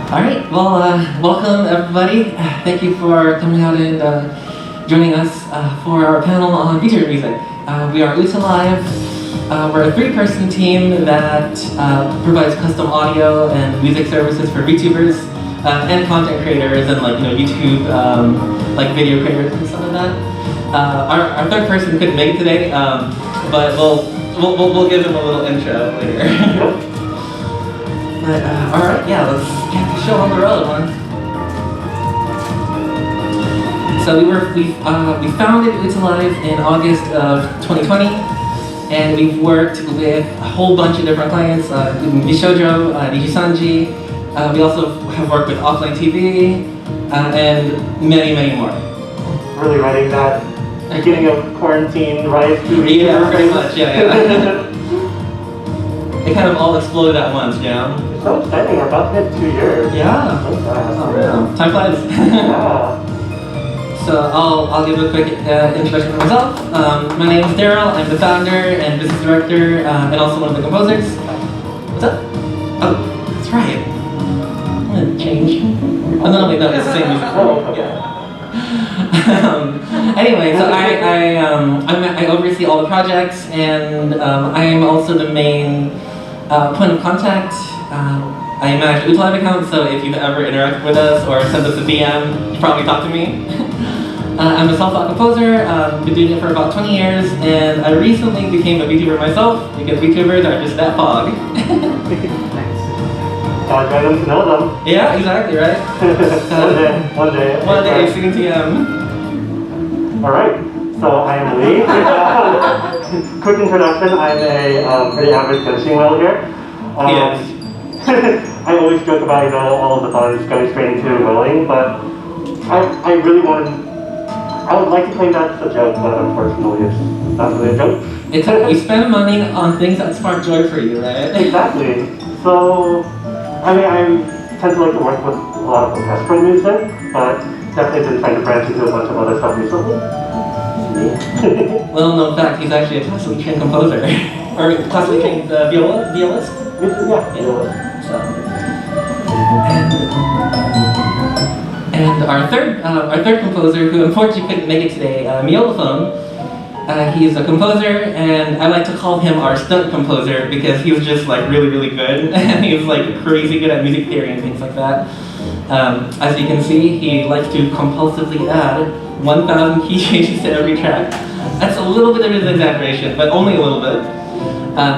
All right, well, welcome everybody. Thank you for coming out and joining us for our panel on VTuber music. We are UTALIVE. We're a 3-person team that provides custom audio and music services for VTubers and content creators and YouTube video creators and stuff like that. Our 3rd person couldn't make it today, but we'll give him a little intro later. But all right, yeah, let's get the show on the road, man. So we founded UTALIVE in August of 2020, and we've worked with a whole bunch of different clients, including Bishojo, Nijisanji. We also have worked with Offline TV, and many, many more. Really writing that beginning of quarantine rise to Yeah, pretty much, yeah. It kind of all exploded at once, you know? It's so exciting, we're about to hit 2 years. Yeah. So fast. Oh, yeah. Time flies. Yeah. So I'll give a quick introduction of myself. My name is Daryl. I'm the founder and business director, and also one of the composers. What's up? Oh, that's right. I'm gonna change. Oh no, wait, no, it's the same music. Oh, okay. Yeah. Anyway, so I oversee all the projects, and I am also the main point of contact. I manage the UTALIVE account, so if you've ever interacted with us or sent us a DM, you probably talk to me. I'm a self-taught composer, been doing it for about 20 years, and I recently became a VTuber myself, because VTubers are just that fog. Gotta try them to know them. Yeah, exactly, right? One day, soon TM. Alright, so I am Lee. Quick introduction, I'm a pretty average finishing well here. Yes. I always joke about, all of the fun going straight into willing, but I really I would like to claim that's a joke, but unfortunately it's not really a joke. It's like you spend money on things that spark joy for you, right? Exactly. So, I tend to like to work with a lot of orchestral music, but definitely been trying to branch into a bunch of other stuff recently. Well known fact, he's actually a classically trained composer. Or classically trained violist? Yeah. So. And our third composer, who unfortunately couldn't make it today, Miolophone. He's a composer, and I like to call him our stunt composer because he was just really, really good, and he was crazy good at music theory and things like that. As you can see, he likes to compulsively add 1,000 key changes to every track. That's a little bit of an exaggeration, but only a little bit.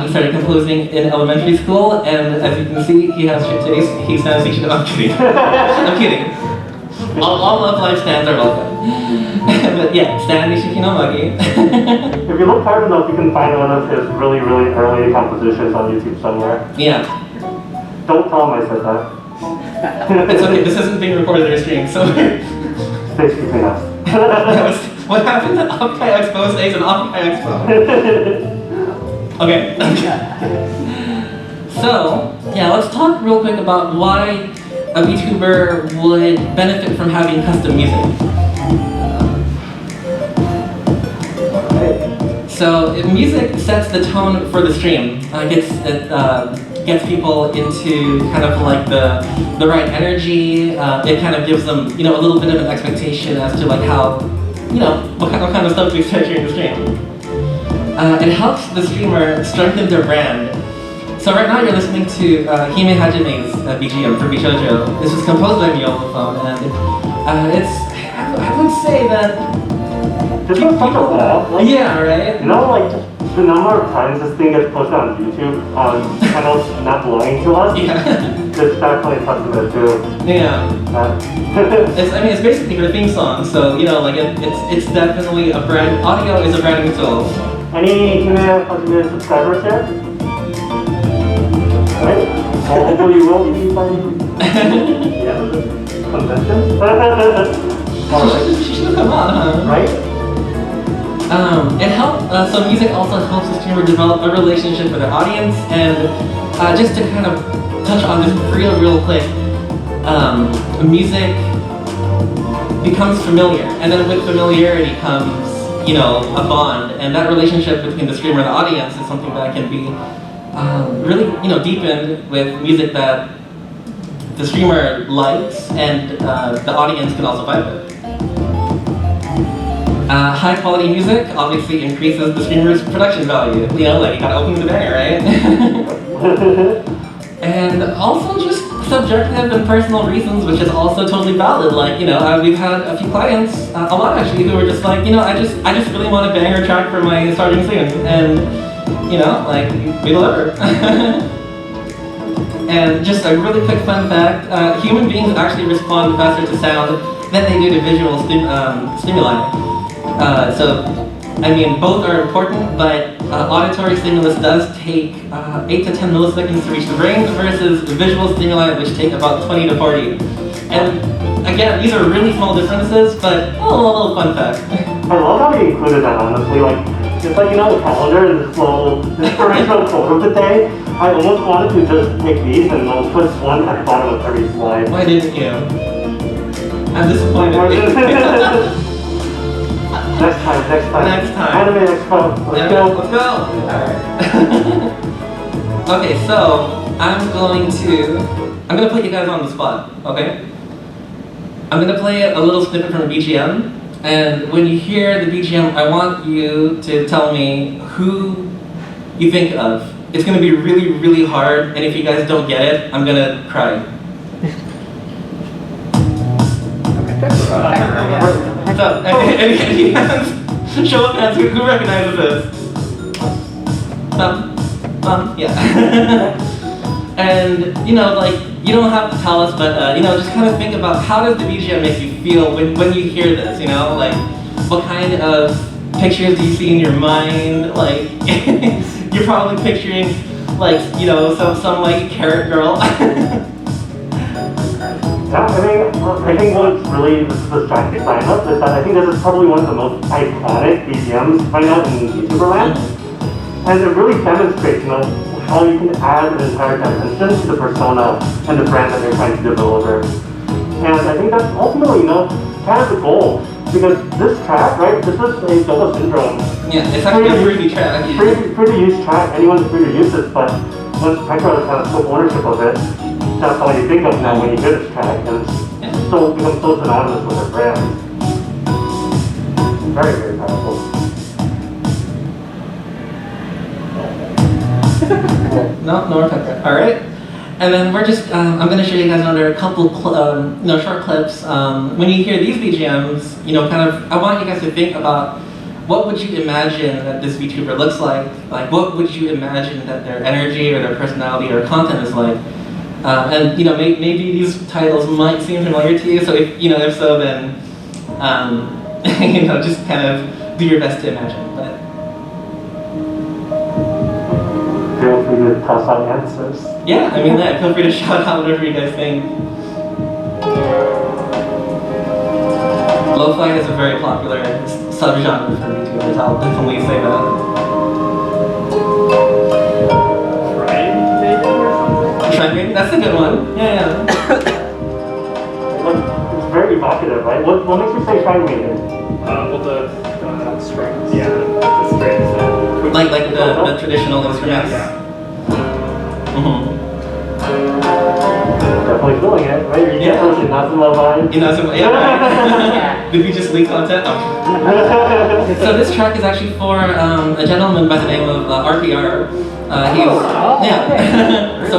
He started composing in elementary school, and as you can see, he has shit taste. He stands each other. I'm kidding. I'm kidding. All Love Life stands are welcome. But yeah, Stan Nishikinomagi. If you look hard enough, you can find one of his really, really early compositions on YouTube somewhere. Yeah. Don't tell him I said that. It's okay, this isn't being recorded or streamed, so... Stay between us. What happened to OffKai Expo stays in OffKai Expo. Okay. So, yeah, let's talk real quick about why a VTuber would benefit from having custom music. So, if music sets the tone for the stream, gets people into kind of the right energy. It kind of gives them, a little bit of an expectation as to how, what kind of stuff to expect during the stream. It helps the streamer strengthen their brand. So right now you're listening to Hime Hajime's BGM for Bishojo. This was composed by Miolophone, and I would say that this was such a ball. Yeah, right? Just the number of times this thing gets posted on YouTube on channels not belonging to us, it's definitely a testament to. Yeah. It's basically her theme song, so it's definitely a brand. Audio is a branding tool. Any Hime Hajime subscribers here? Right? Well, hopefully you will be by convention. She should come on, huh? Right? It helps. So music also helps the streamer develop a relationship with their audience, and just to kind of touch on this real quick, music becomes familiar, and then with familiarity comes, a bond, and that relationship between the streamer and the audience is something that can be really, deepened with music that the streamer likes and the audience can also vibe with. High quality music obviously increases the streamer's production value. You know, like you gotta open the banger, right? And also just subjective and personal reasons, which is also totally valid. Like, you know, we've had a few clients, a lot actually, who were just like, you know, I just really want a banger track for my starting soon, and you know, like we deliver. And just a really quick fun fact: human beings actually respond faster to sound than they do to visual stimuli. So, I mean, both are important, but auditory stimulus does take 8 to 10 milliseconds to reach the brain versus visual stimuli, which take about 20 to 40. And again, these are really small differences, but a little fun fact. I love how you included that, honestly. Like, it's like, you know, the calendar and this little inspirational quote of the day. I almost wanted to just take these and put one at the bottom of every slide. Why didn't you? I'm disappointed. Next time. Next time. Anime Expo. Let's go. Let's go. Alright. Okay, so I'm gonna put you guys on the spot, okay? I'm gonna play a little snippet from a BGM, and when you hear the BGM, I want you to tell me who you think of. It's gonna be really, really hard, and if you guys don't get it, I'm gonna cry. So, any hands? Show of hands, who recognizes this? Yeah. And, you know, like, you don't have to tell us, but, you know, just kind of think about how does the BGM make you feel when you hear this, you know? Like, what kind of pictures do you see in your mind? Like, you're probably picturing, like, you know, some like, carrot girl. Yeah, I think what's really the strategic lineup is that I think this is probably one of the most iconic BGMs right now in VTuber land. And it really demonstrates, you know, how you can add an entire dimension to the persona and the brand that you're trying to deliver. And I think that's ultimately, you know, kind of the goal. Because this track, right, this is a Dodo Syndrome. Yeah, it's actually a freebie track. Free to use track, anyone's free to use this, but once Petro kind of took ownership of it, that's all you think of now when you hear this track, and it's so becomes so synonymous with their brand. Very, very powerful. No more pepper. All right. And then we're just, I'm going to show you guys another couple, short clips. When you hear these BGMs, you know, kind of, I want you guys to think about what would you imagine that this VTuber looks like? Like, what would you imagine that their energy or their personality or content is like? And you know, maybe these titles might seem familiar to you. So if so, then you know, just kind of do your best to imagine. But feel free to toss out answers. Yeah, I mean, feel free to shout out whatever you guys think. Lo-fi is a very popular subgenre for VTubers. I'll definitely say that. Trending? That's a good one. Yeah. It's very evocative, right? What makes you say Shrine Maiden? Well, the strings. Yeah, the strings. Like the traditional instruments. Yeah. Definitely feeling it, right? You're definitely not some love vibes. You know, right? Did we just leak content? Oh. So this track is actually for a gentleman by the name of RPR. So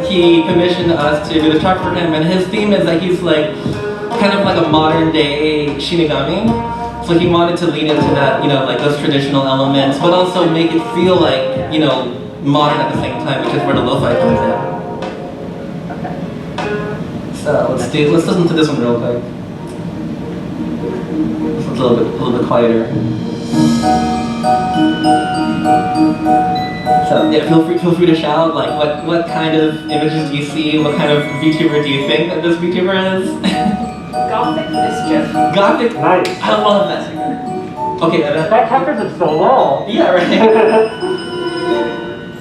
he commissioned us to do the track for him, and his theme is that he's like kind of like a modern day Shinigami. So he wanted to lean into that, you know, like those traditional elements, but also make it feel like, you know, modern at the same time, which is where the lo-fi comes in. So let's listen to this one real quick. This one's a little bit quieter. So yeah, feel free to shout. Like, what kind of images do you see? What kind of VTuber do you think that this VTuber is? Gothic mischief. Gothic. Nice. I love that. Okay, that captures it so well. Yeah, right.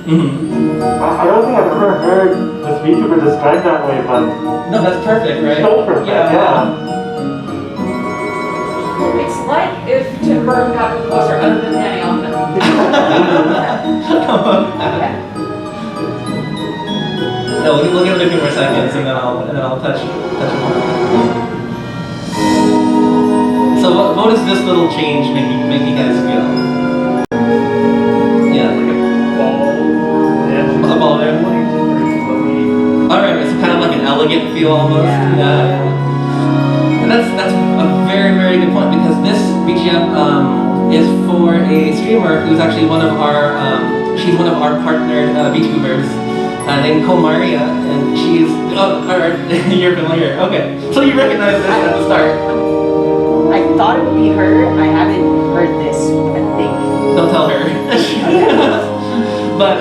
I don't think I've ever heard this VTuber described that way, but no, that's perfect, right? So perfect. Yeah. It's like if Tim Burton got a composer other than Danny Elfman. No, we'll give it a few more seconds, and then I'll touch upon it. So what does this little change make you guys feel? Yeah, like a ball there. All right, it's kind of like an elegant feel almost. Yeah. And that's a very, very good point, because this BGM is for a streamer who's actually one of our she's one of our partnered VTubers named Komaria, and she's you're familiar. Okay, so you recognize this at the start. I thought it would be her. I haven't heard this, I think. Don't tell her. But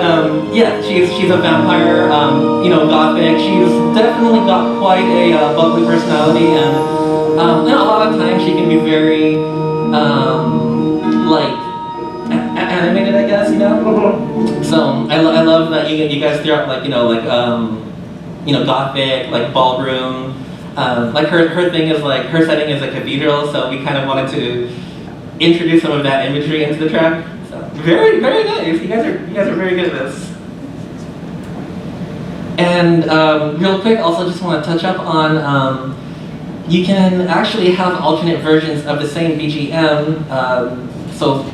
yeah, she's a vampire, gothic. She's definitely got quite a bubbly personality, and a lot of times she can be very animated, I guess, So I love that you guys throw out gothic, like ballroom. Like her thing is like, her setting is a cathedral, so we kind of wanted to introduce some of that imagery into the track. So very, very nice. You guys are very good at this. And real quick, also just want to touch up on you can actually have alternate versions of the same BGM. So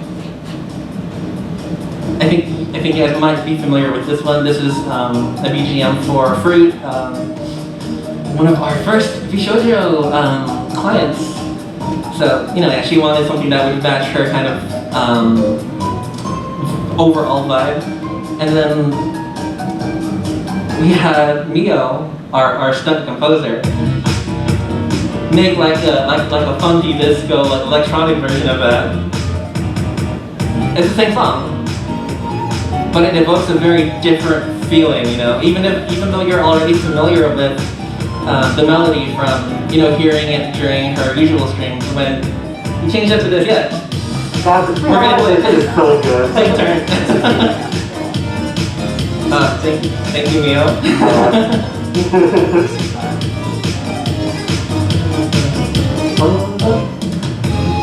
I think you guys might be familiar with this one. This is a BGM for Fruit. One of our first Bishoujo clients. So, she wanted something that would match her kind of overall vibe. And then we had Mio, our stunt composer, make like a funky disco, like electronic version of that. It's the same song, but it evokes a very different feeling, even though you're already familiar with the melody from, hearing it during her usual streams. When you change it to this, Guys, we're gonna play it is so good. Take a turn. Thank you, Mio.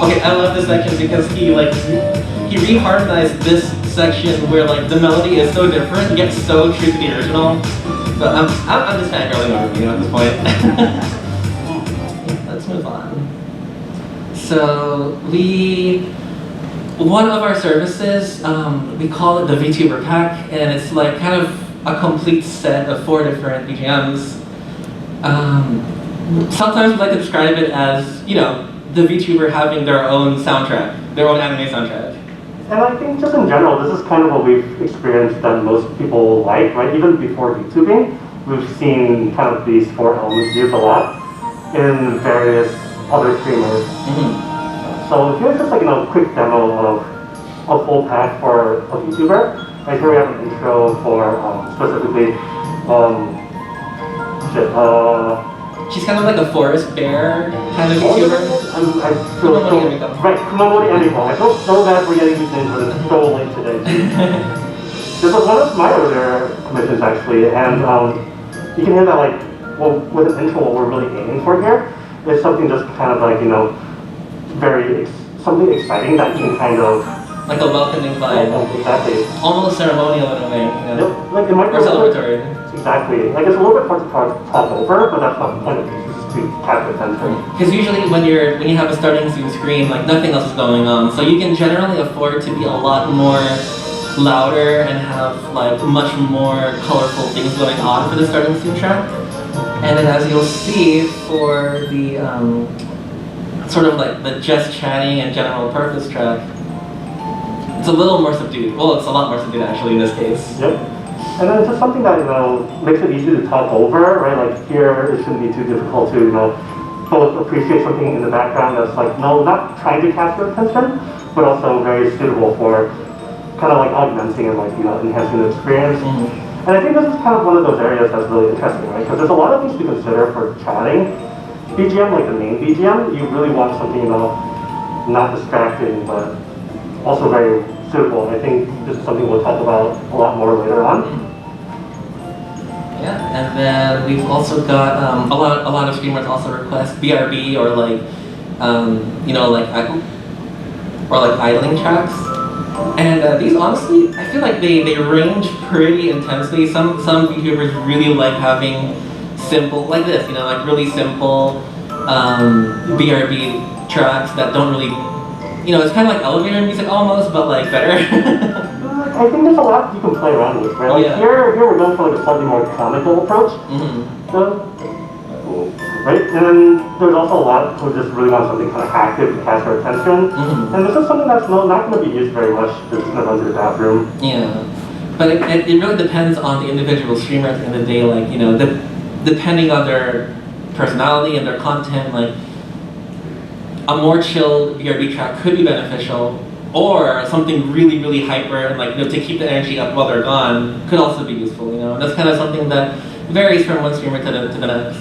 Okay, I love this section because he reharmonized this section where the melody is so different, yet so true to the original. So I'm just fangirling over you at this point. Let's move on. So one of our services, we call it the VTuber pack, and it's like kind of a complete set of 4 different BGMs. Sometimes we like to describe it as, the VTuber having their own soundtrack, their own anime soundtrack. And I think just in general, this is kind of what we've experienced that most people like, right? Even before VTubing, we've seen kind of these 4 elements used a lot in various other streamers. So here's just a quick demo of a full pack for a VTuber. Right here we have an intro for specifically, she's kind of like a forest bear kind of VTuber. I feel so, right, Kumamori Eniko. I feel so bad for getting these names, but it's so late today. This was one of my earlier commissions actually, and you can hear that with an intro, what we're really aiming for here is something just kind of something exciting that you can kind of... Like a welcoming vibe. Exactly. Almost ceremonial in a way. Yep. It might or celebratory. Exactly. It's a little bit hard to talk over, but that's not the point of it. It's just to capture attention. Because usually when you have a starting Zoom screen, nothing else is going on, so you can generally afford to be a lot more louder and have much more colorful things going on for the starting Zoom track. And then as you'll see for the sort of the just chatting and general purpose track, it's a little more subdued. Well, it's a lot more subdued actually in this case. Yep. And then just something that makes it easy to talk over, right? Here it shouldn't be too difficult to both appreciate something in the background that's not trying to capture attention, but also very suitable for kind of augmenting and enhancing the experience. And I think this is kind of one of those areas that's really interesting, right? Because there's a lot of things to consider for chatting. BGM, the main BGM, you really want something not distracting, but also very suitable. I think this is something we'll talk about a lot more later on. Yeah, and then we've also got a lot of streamers also request BRB or idling tracks. And these, honestly, I feel like they range pretty intensely. Some VTubers really like having simple, like this, you know, like really simple BRB tracks that don't really, you know, it's kind of like elevator music almost, but like better. I think there's a lot you can play around with, right? Like Yeah. here we're going for like a slightly more comical approach. So, right? And then there's also a lot who just really want something kind of active to catch their attention. And this is something that's not going to be used very much. They're just going to run to the bathroom. Yeah, but it really depends on the individual streamer at the end of the day. Like, you know, depending on their personality and their content, like a more chilled BRB track could be beneficial, or something really, really hyper and like, you know, to keep the energy up while they're gone could also be useful. You know, and that's kind of something that varies from one streamer to the next.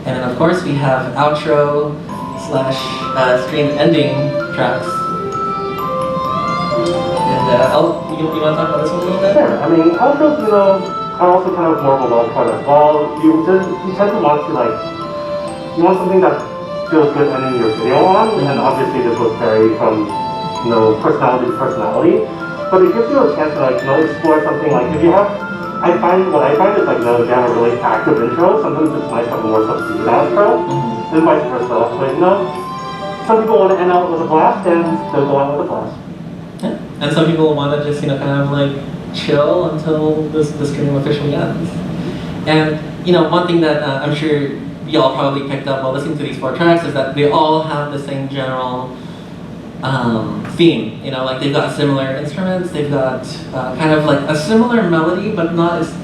And then of course we have outro / stream ending tracks. And you want to talk about this one a little bit? Sure. I mean, outros, you know, are also kind of more of a wild card as well. You tend to want to like, you want something that feels good ending your video on, and obviously this would vary from, you know, personality to personality. But it gives you a chance to like, you know, explore something like, if you have, what I find is like, you know, if you have a really active intro, sometimes it's nice to have a more subdued outro, and vice versa. But you know, some people want to end out with a blast, and they'll go out with a blast. Yeah. And some people want to just, you know, kind of like chill until the stream officially ends. And, you know, one thing that I'm sure y'all probably picked up while listening to these 4 tracks is that they all have the same general theme. You know, like they've got similar instruments, they've got kind of like a similar melody, but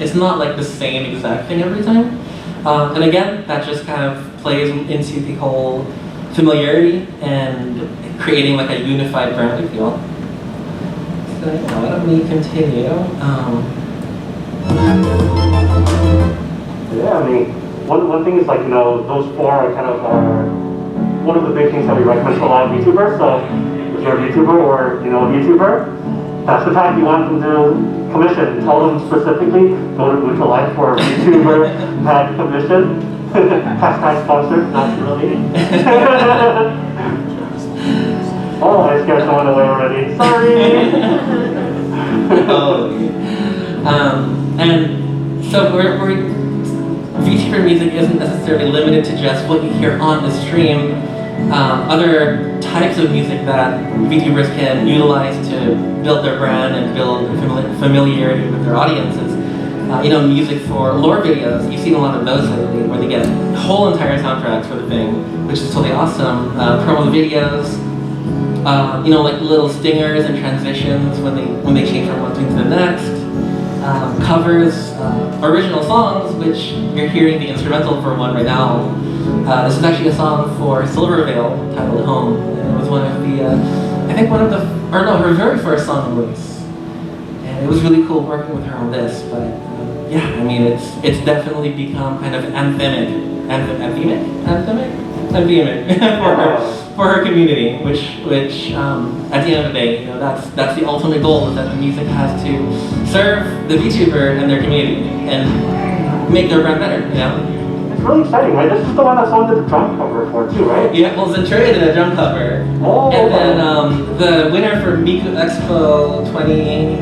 it's not like the same exact thing every time. And again, that just kind of plays into the whole familiarity and creating like a unified brand, if you will. So, you know, why don't we continue? Yeah, I mean, one thing is like, you know, those 4 are kind of one of the big things that we recommend to a lot of VTubers. So if you're a VTuber or, you know, a VTuber, that's the time you want them to commission. Tell them specifically, go to UTALIVE for a VTuber that commission. Hashtag sponsored, not really. Oh, I scared someone away already. Sorry. Oh, and so VTuber music isn't necessarily limited to just what you hear on the stream. Other types of music that VTubers can utilize to build their brand and build familiarity with their audiences. You know, music for lore videos. You've seen a lot of those lately, where they get whole entire soundtracks for the thing, which is totally awesome. Promo videos. You know, like little stingers and transitions when they change from one thing to the next. Covers, original songs, which you're hearing the instrumental for one right now. This is actually a song for Silverveil titled Home. And it was one of the, I think one of the, or no, her very first song release. And it was really cool working with her on this, but yeah, I mean, it's definitely become kind of anthemic for her community, which at the end of the day, you know, that's the ultimate goal, is that the music has to serve the VTuber and their community and make their brand better, you know? It's really exciting, right? This is the one that someone did the drum cover for too, right? Yeah, well, Zenturia did a drum cover. Oh. And then the winner for Miku Expo 2020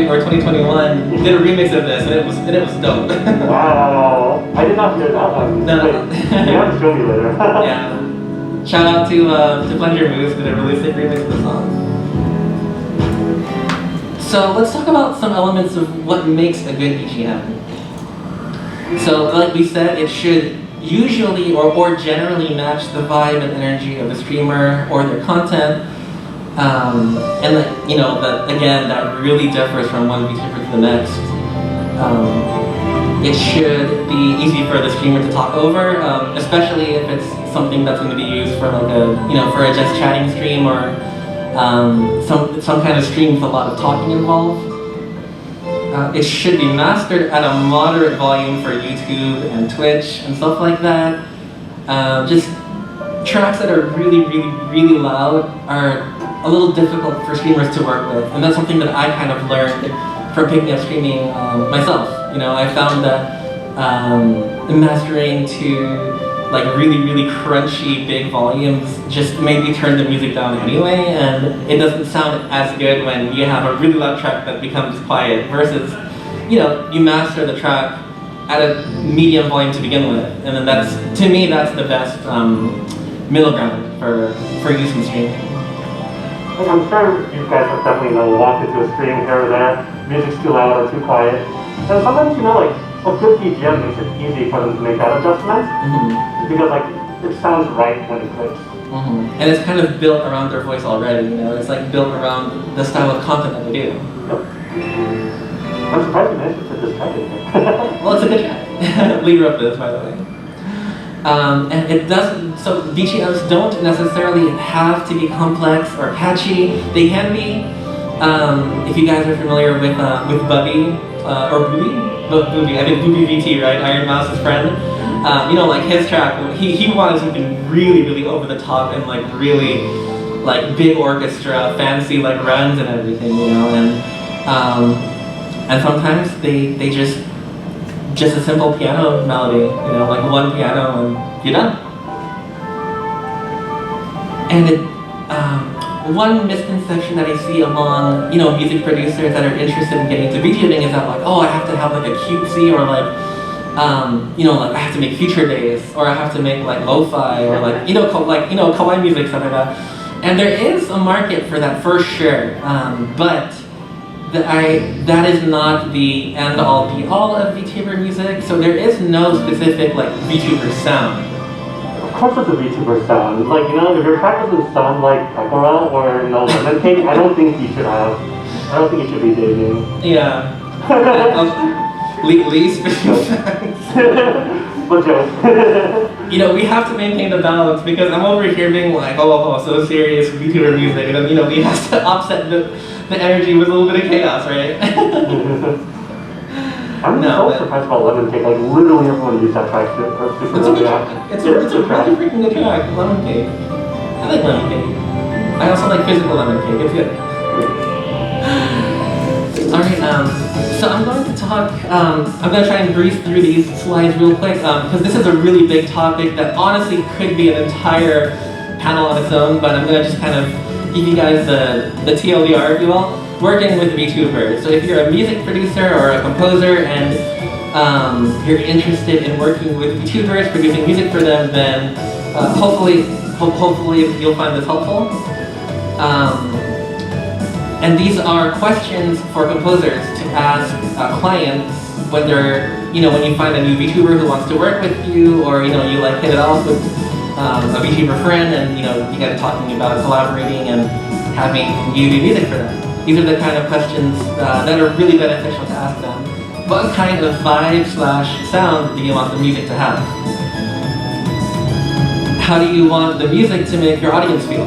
or 2021 did a remix of this, and it was dope. Wow, I did not hear that one. No. Wait, you have to show me later. Yeah. Shout out to Plunger Moose, did a really sick remix of the song. So let's talk about some elements of what makes a good BGM. So like we said, it should usually or generally match the vibe and energy of the streamer or their content. And you know, that really differs from one VTuber to the next. It should be easy for the streamer to talk over, especially if it's something that's going to be used for like for a just chatting stream or some kind of stream with a lot of talking involved. It should be mastered at a moderate volume for YouTube and Twitch and stuff like that. Just tracks that are really, really, really loud are a little difficult for streamers to work with, and that's something that I kind of learned from picking up streaming myself. You know, I found that mastering to like really crunchy big volumes just maybe turn the music down anyway, and it doesn't sound as good when you have a really loud track that becomes quiet versus, you know, you master the track at a medium volume to begin with, and then that's, to me, that's the best middle ground for use in streaming. I'm sure you guys have definitely walked into a stream here or there, music's too loud or too quiet, and sometimes, you know, like, a good BGM makes it easy for them to make that adjustment, because like it sounds right when it clicks. And it's kind of built around their voice already, you know, it's like built around the style of content that they do. Yep. I'm surprised you managed to fit this track in here. Well, it's a good track. Lee wrote this, by the way. And it doesn't, so VTubers don't necessarily have to be complex or catchy. They can be, if you guys are familiar with Bubby, or Booby, I think Booby VT, right? Iron Mouse's friend. You know, like his track, he wanted something really over the top and like really like big orchestra, fancy like runs and everything, you know, and sometimes they just a simple piano melody, you know, like one piano and you're done. And it, one misconception that I see among, you know, music producers that are interested in getting into VTubing is that like, oh, I have to have like a cutesy or like, you know, like I have to make feature days or I have to make like lo-fi or like, you know, kawaii music, stuff like that. And there is a market for that for sure, but that is not the end-all be-all of VTuber music. So there is no specific like VTuber sound. Of course it's a VTuber sound. Like, you know, if your track doesn't sound like Pekora or, you know, Lemon Cake, I don't think you should be dating. Yeah. Least But joke. You know, we have to maintain the balance because I'm over here being like, oh, so serious VTuber music, and then, you know, we have to offset the energy with a little bit of chaos, right? I'm so surprised about Lemon Cake. Like, literally everyone used that track for super early on. It's a really freaking good track, Lemon Cake. I like Lemon Cake. I also like physical Lemon Cake, it's good. Alright, so I'm going to talk, I'm going to try and breeze through these slides real quick, because this is a really big topic that honestly could be an entire panel on its own, but I'm going to just kind of give you guys the TLDR, if you will. Working with VTubers. So if you're a music producer or a composer and you're interested in working with VTubers, producing music for them, then hopefully you'll find this helpful. And these are questions for composers to ask clients when they're, you know, when you find a new VTuber who wants to work with you, or, you know, you like hit it off with a VTuber friend and, you know, you guys talking about collaborating and having you do music for them. These are the kind of questions that are really beneficial to ask them. What kind of vibe/sound do you want the music to have? How do you want the music to make your audience feel?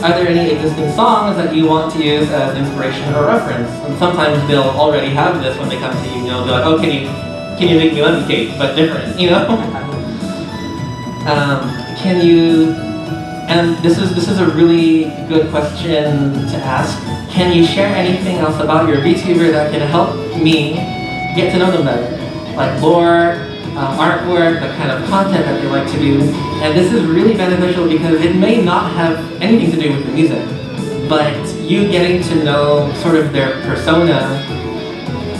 Are there any existing songs that you want to use as inspiration or reference? And sometimes they'll already have this when they come to you, you know, they're like, oh, can you make me lemon cake, but different, you know? And this is a really good question to ask. Can you share anything else about your VTuber that can help me get to know them better? Like lore, artwork, the kind of content that they like to do. And this is really beneficial because it may not have anything to do with the music, but you getting to know sort of their persona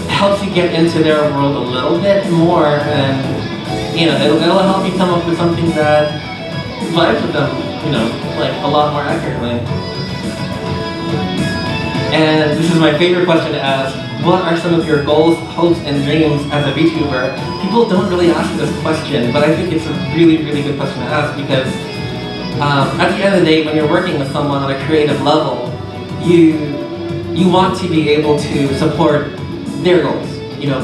helps you get into their world a little bit more, and, you know, it'll help you come up with something that vibes with them, you know, like a lot more accurately. And this is my favorite question to ask. What are some of your goals, hopes, and dreams as a VTuber? People don't really ask this question, but I think it's a really good question to ask because at the end of the day, when you're working with someone on a creative level, you want to be able to support their goals, you know,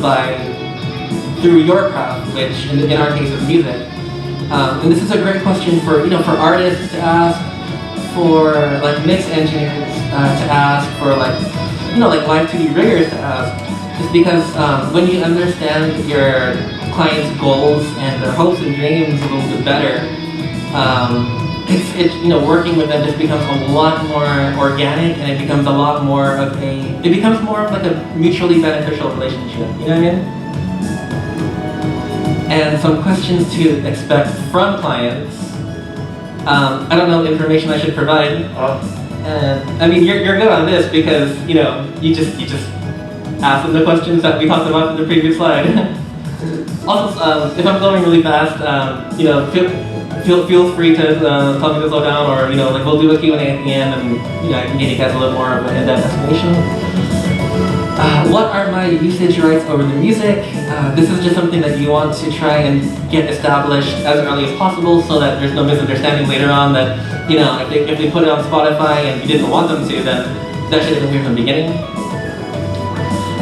through your craft, which in our case is music. And this is a great question for, you know, for artists to ask, for like mix engineers to ask, for like, you know, like live 2D riggers to ask. Just because when you understand your client's goals and their hopes and dreams a little bit better, it's you know, working with them just becomes a lot more organic, and it becomes a lot more of like a mutually beneficial relationship. You know what I mean? and some questions to expect from clients. I don't know the information I should provide. I mean, you're good on this because you know you just ask them the questions that we talked about in the previous slide. Also, if I'm going really fast, you know, feel free to tell me to slow down, or you know, like we'll do a Q&A at the end, and you know, I can give you guys a little more of an in-depth explanation. What are my usage rights over the music? This is just something that you want to try and get established as early as possible, so that there's no misunderstanding later on that, you know, if they put it on Spotify and you didn't want them to, then that should have been here from the beginning.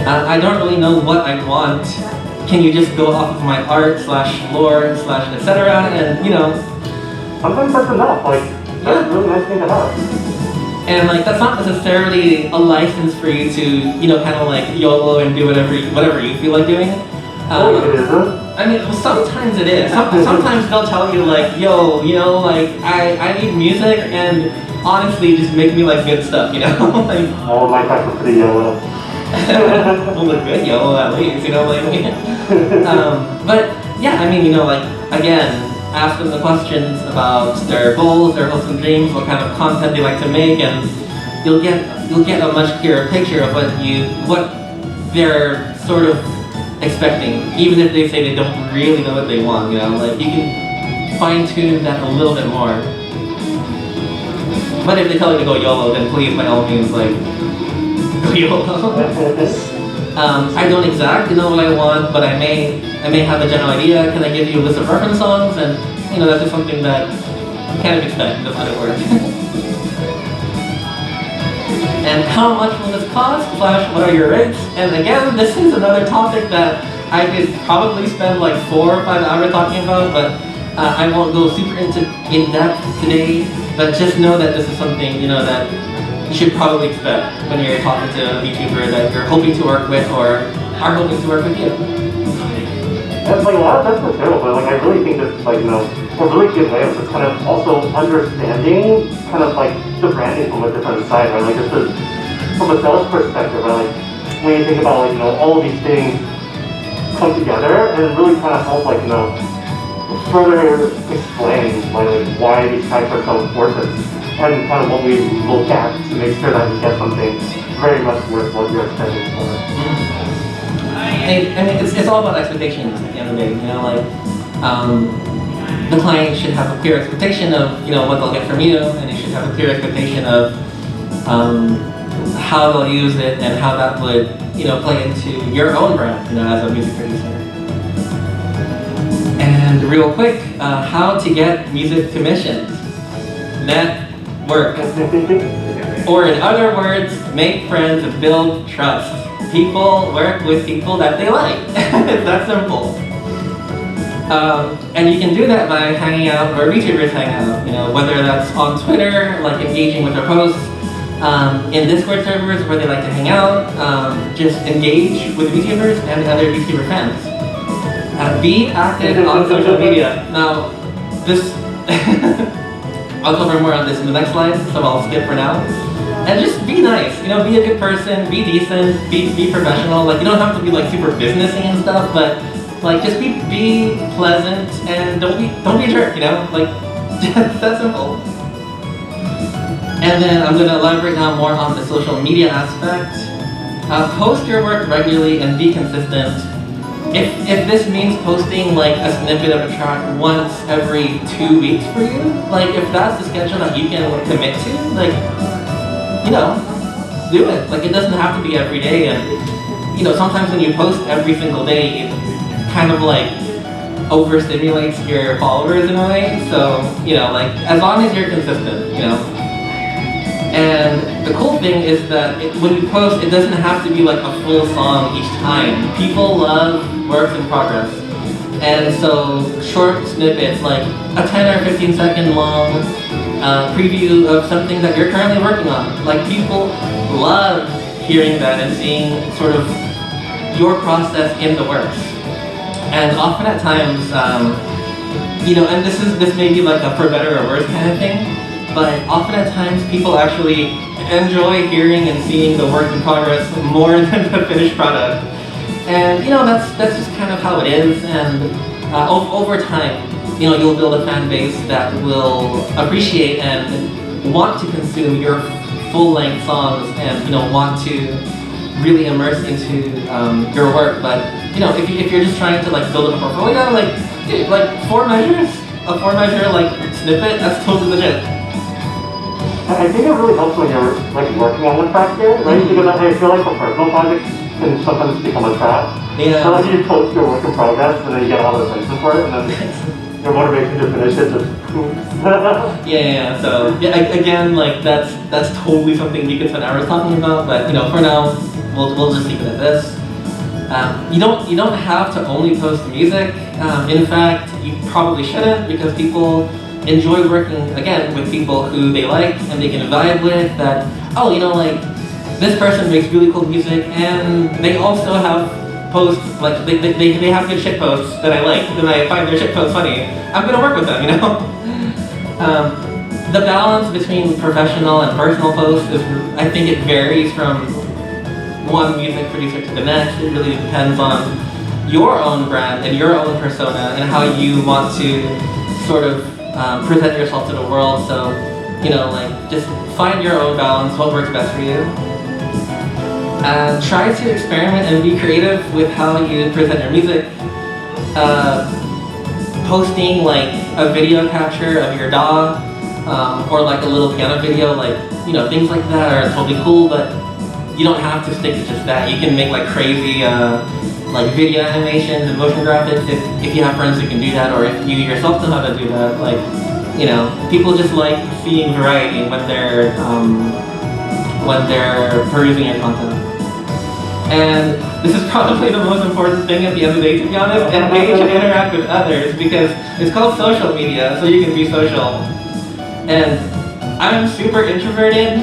I don't really know what I want. Can you just go off of my art / lore / etc. and you know? Sometimes that's enough. Like that's a really nice thing to have. And like that's not necessarily a license for you to, you know, kind of like YOLO and do whatever you feel like doing. It isn't. I mean, sometimes it is. Sometimes they'll tell you like, yo, you know, like I need music, and honestly, just make me like good stuff, you know. Like, all my tracks are pretty yellow. well, look good, YOLO at least, you know, like. But yeah, I mean, you know, like again, ask them the questions about their goals, their hopes and dreams, what kind of content they like to make, and you'll get a much clearer picture of what they're sort of expecting, even if they say they don't really know what they want. You know, like you can fine tune that a little bit more. But if they tell you to go YOLO, then please, by all means, like go YOLO. I don't exactly know what I want, but I may have a general idea. Can I give you a list of reference songs? And you know, that's just something that you kind of expect. That's how it works. And how much will this cost? / what are your rates? And again, this is another topic that I could probably spend like 4 or 5 hours talking about, but I won't go super in depth today. But just know that this is something, you know, that you should probably expect when you're talking to a VTuber that you're hoping to work with or are hoping to work with you. That's like a lot of that's material, but like I really think this is like, you know, a really good way of just kind of also understanding kind of like the branding from a different side, right? Like this is from a sales perspective, right? Like when you think about like, you know, all of these things come together and really kind of help like, you know, further explain like why these types are so important. And kind of what we look at to make sure that we get something very much worth what you're spending for. I mean, it's all about expectations at the end of the day. You know, like the client should have a clear expectation of, you know, what they'll get from you, and you should have a clear expectation of how they'll use it and how that would, you know, play into your own brand, you know, as a music producer. And real quick, how to get music commissioned. Network. Or in other words, make friends and build trust. People work with people that they like. It's that simple. And you can do that by hanging out where VTubers hang out. You know, whether that's on Twitter, like engaging with their posts, in Discord servers where they like to hang out, just engage with VTubers and other VTuber fans. Be active on social media. Now, this. I'll cover more on this in the next slide, so I'll skip for now. And just be nice, you know, be a good person, be decent, be professional. Like you don't have to be like super businessy and stuff, but like just be pleasant and don't be a jerk, you know, like just that simple. And then I'm going to elaborate now more on the social media aspect. Post your work regularly and be consistent. If this means posting like a snippet of a track once every 2 weeks for you, like if that's the schedule that you can commit to, like, you know, do it. Like it doesn't have to be every day, and you know, sometimes when you post every single day, it kind of like overstimulates your followers in a way. So, you know, like as long as you're consistent, you know. And the cool thing is that when you post, it doesn't have to be like a full song each time. People love works in progress. And so short snippets, like a 10 or 15 second long preview of something that you're currently working on. Like people love hearing that and seeing sort of your process in the works. And often at times, you know, and this may be like a for better or worse kind of thing, but often at times people actually enjoy hearing and seeing the work in progress more than the finished product. And you know, that's just kind of how it is. And over time, you know, you'll build a fan base that will appreciate and want to consume your full-length songs and, you know, want to really immerse into your work. But, you know, if you're just trying to like build up a portfolio, like, dude, like a 4-measure like snippet, that's totally legit. I think it really helps when you're like working on one track here, right? Because I feel like for personal projects can sometimes become a trap. Yeah. So like you post your work in progress and then you get all the attention for it, and then your motivation to finish it just poof. Yeah. So yeah, again, like that's totally something we could spend hours talking about. But you know, for now, we'll just leave it at this. You don't have to only post music. In fact, you probably shouldn't, because people enjoy working again with people who they like and they can vibe with. That, oh, you know, like this person makes really cool music and they also have posts, like they have good shit posts that I like, and I find their shit posts funny. I'm gonna work with them, you know. The balance between professional and personal posts is, I think it varies from one music producer to the next. It really depends on your own brand and your own persona and how you want to sort of present yourself to the world. So, you know, like just find your own balance, what works best for you. Try to experiment and be creative with how you present your music. Posting like a video capture of your dog, or like a little piano video, like, you know, things like that are totally cool, but you don't have to stick to just that. You can make like crazy like video animations and motion graphics if you have friends who can do that, or if you yourself know how to do that. Like, you know, people just like seeing variety when they're perusing your content. And this is probably the most important thing at the end of the day, to be honest. Engage and interact with others, because it's called social media, so you can be social. And I'm super introverted,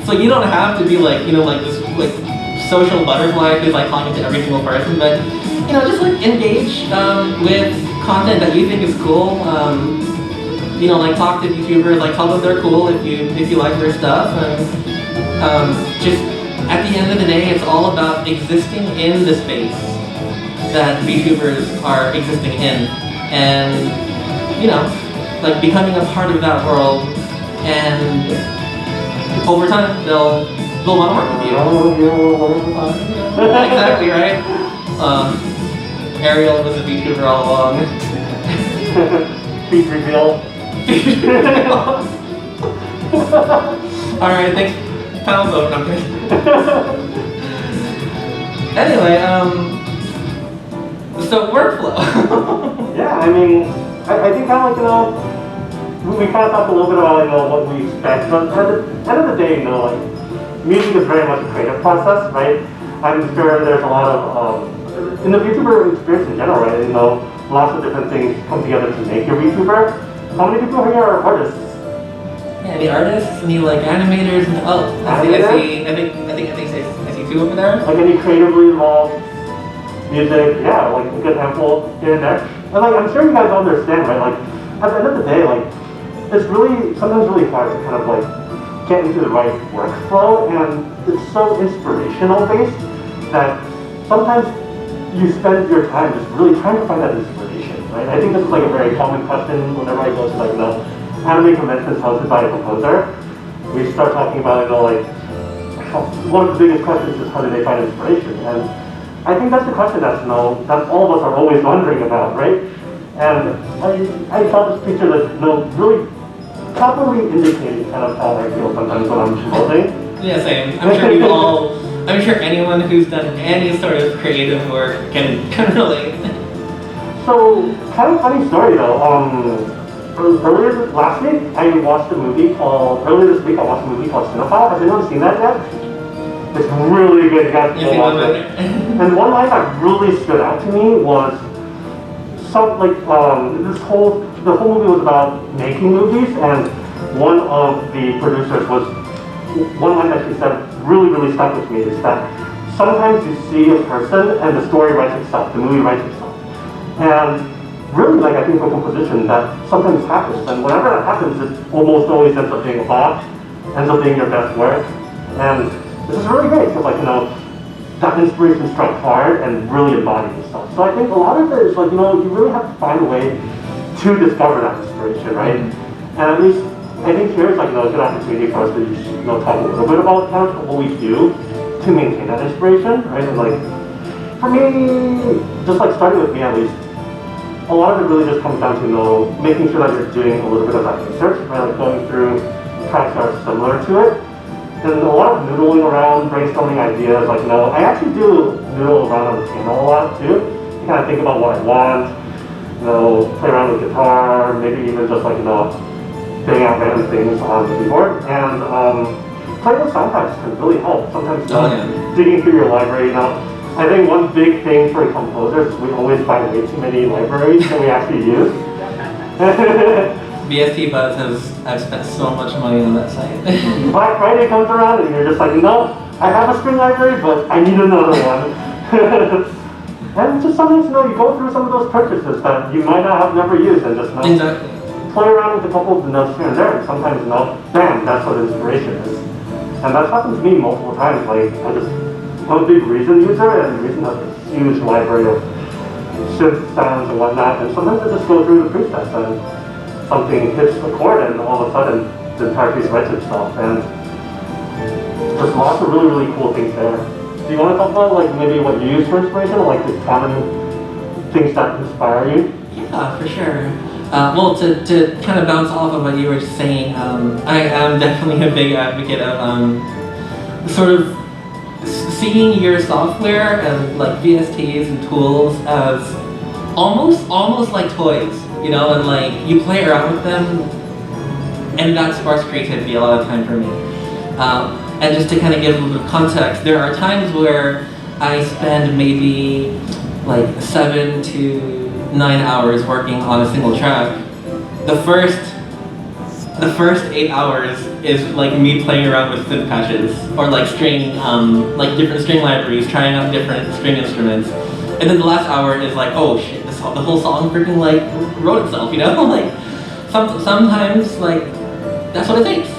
so you don't have to be like, you know, like this like social butterfly who's like talking to every single person, but, you know, just like engage with content that you think is cool. You know, like talk to VTubers, like tell them they're cool if you like their stuff, and just at the end of the day, it's all about existing in the space that VTubers are existing in, and, you know, like becoming a part of that world, and over time they'll want to work with you. Exactly, right? Ariel was a VTuber all along. Feet reveal. Alright, thanks. Pound vote number. Anyway, so workflow. Yeah, I mean, I think kind of like, you know, we kind of talked a little bit about, you know, what we expect, but at the end of the day, you know, like, music is very much a creative process, right? I'm sure there's a lot of, in the VTuber experience in general, right, you know, lots of different things come together to make your VTuber. How many people here are artists? Yeah, the artists, and the like animators, and I see two over there. Like any creatively involved music, yeah, like a good handful here and there. And like, I'm sure you guys understand, right? Like, at the end of the day, like, it's really, sometimes really hard to kind of like get into the right workflow, and it's so inspirational based that sometimes you spend your time just really trying to find that inspiration, right? I think this is like a very common question whenever I go to like, you know, anime conventions hosted by a composer. We start talking about, you know, like, one of the biggest questions is how do they find inspiration? And I think that's the question that's, you know, that all of us are always wondering about, right? And I thought this picture that, you know, really properly indicated kind of how I feel sometimes when I'm composing. Yeah, same. I'm sure anyone who's done any sort of creative work can relate. So, kind of funny story though. Earlier last week, I watched a movie called, earlier this week I watched a movie called Cinephile. Has anyone seen that yet? It's really good, you guys can watch it. And one line that really stood out to me was, the whole movie was about making movies, and one of the producers was, one line that she said really, really stuck with me, is that sometimes you see a person and the story writes itself, the movie writes itself. And really, like, I think for composition, that sometimes happens, and whenever that happens, it almost always ends up being a bop, ends up being your best work. And this is really great, because, like, you know, that inspiration strike hard and really embody the stuff. So I think a lot of it is like, you know, you really have to find a way to discover that inspiration, right? And at least, I think here is like, you know, a good opportunity for us to, you know, talk a little bit about kind of what we do to maintain that inspiration, right? And like, for me, just like starting with me at least, a lot of it really just comes down to, you know, making sure that you're doing a little bit of that research, right? Like going through tracks that are similar to it. And a lot of noodling around, brainstorming ideas, like, you know, I actually do noodle around on the piano a lot too. You kind of think about what I want, you know, play around with guitar, maybe even just like, you know, bang out random things on the keyboard. And playing with soundtracks can really help. Sometimes digging through your library, you know. I think one big thing for composers is we always buy way too many libraries than we actually use. VST Buzz I've spent so much money on that site. Black Friday comes around and you're just like, no, I have a string library, but I need another one. And just sometimes, you know, you go through some of those purchases that you might not have never used and just, you know, Exactly. play around with a couple of the notes here and there, and sometimes, you know, bam, that's what inspiration is. And that's happened to me multiple times. Like, I'm a big Reason user, and Reason has a huge library of synth sounds and whatnot, and sometimes I just go through the presets and something hits the chord and all of a sudden the entire piece writes itself. And there's lots of really, really cool things there. Do you want to talk about like maybe what you use for inspiration, or like the common things that inspire you? Yeah, for sure. Well, to kind of bounce off of what you were saying, I am definitely a big advocate of sort of seeing your software and like VSTs and tools as almost like toys, you know, and like you play around with them, and that sparks creativity a lot of time for me. And just to kind of give a little bit of context, there are times where I spend maybe like 7 to 9 hours working on a single track. The first 8 hours is like me playing around with synth patches or like string, like different string libraries, trying out different string instruments. And then the last hour is like, oh shit, the whole song freaking like wrote itself, you know? Like sometimes like that's what it takes.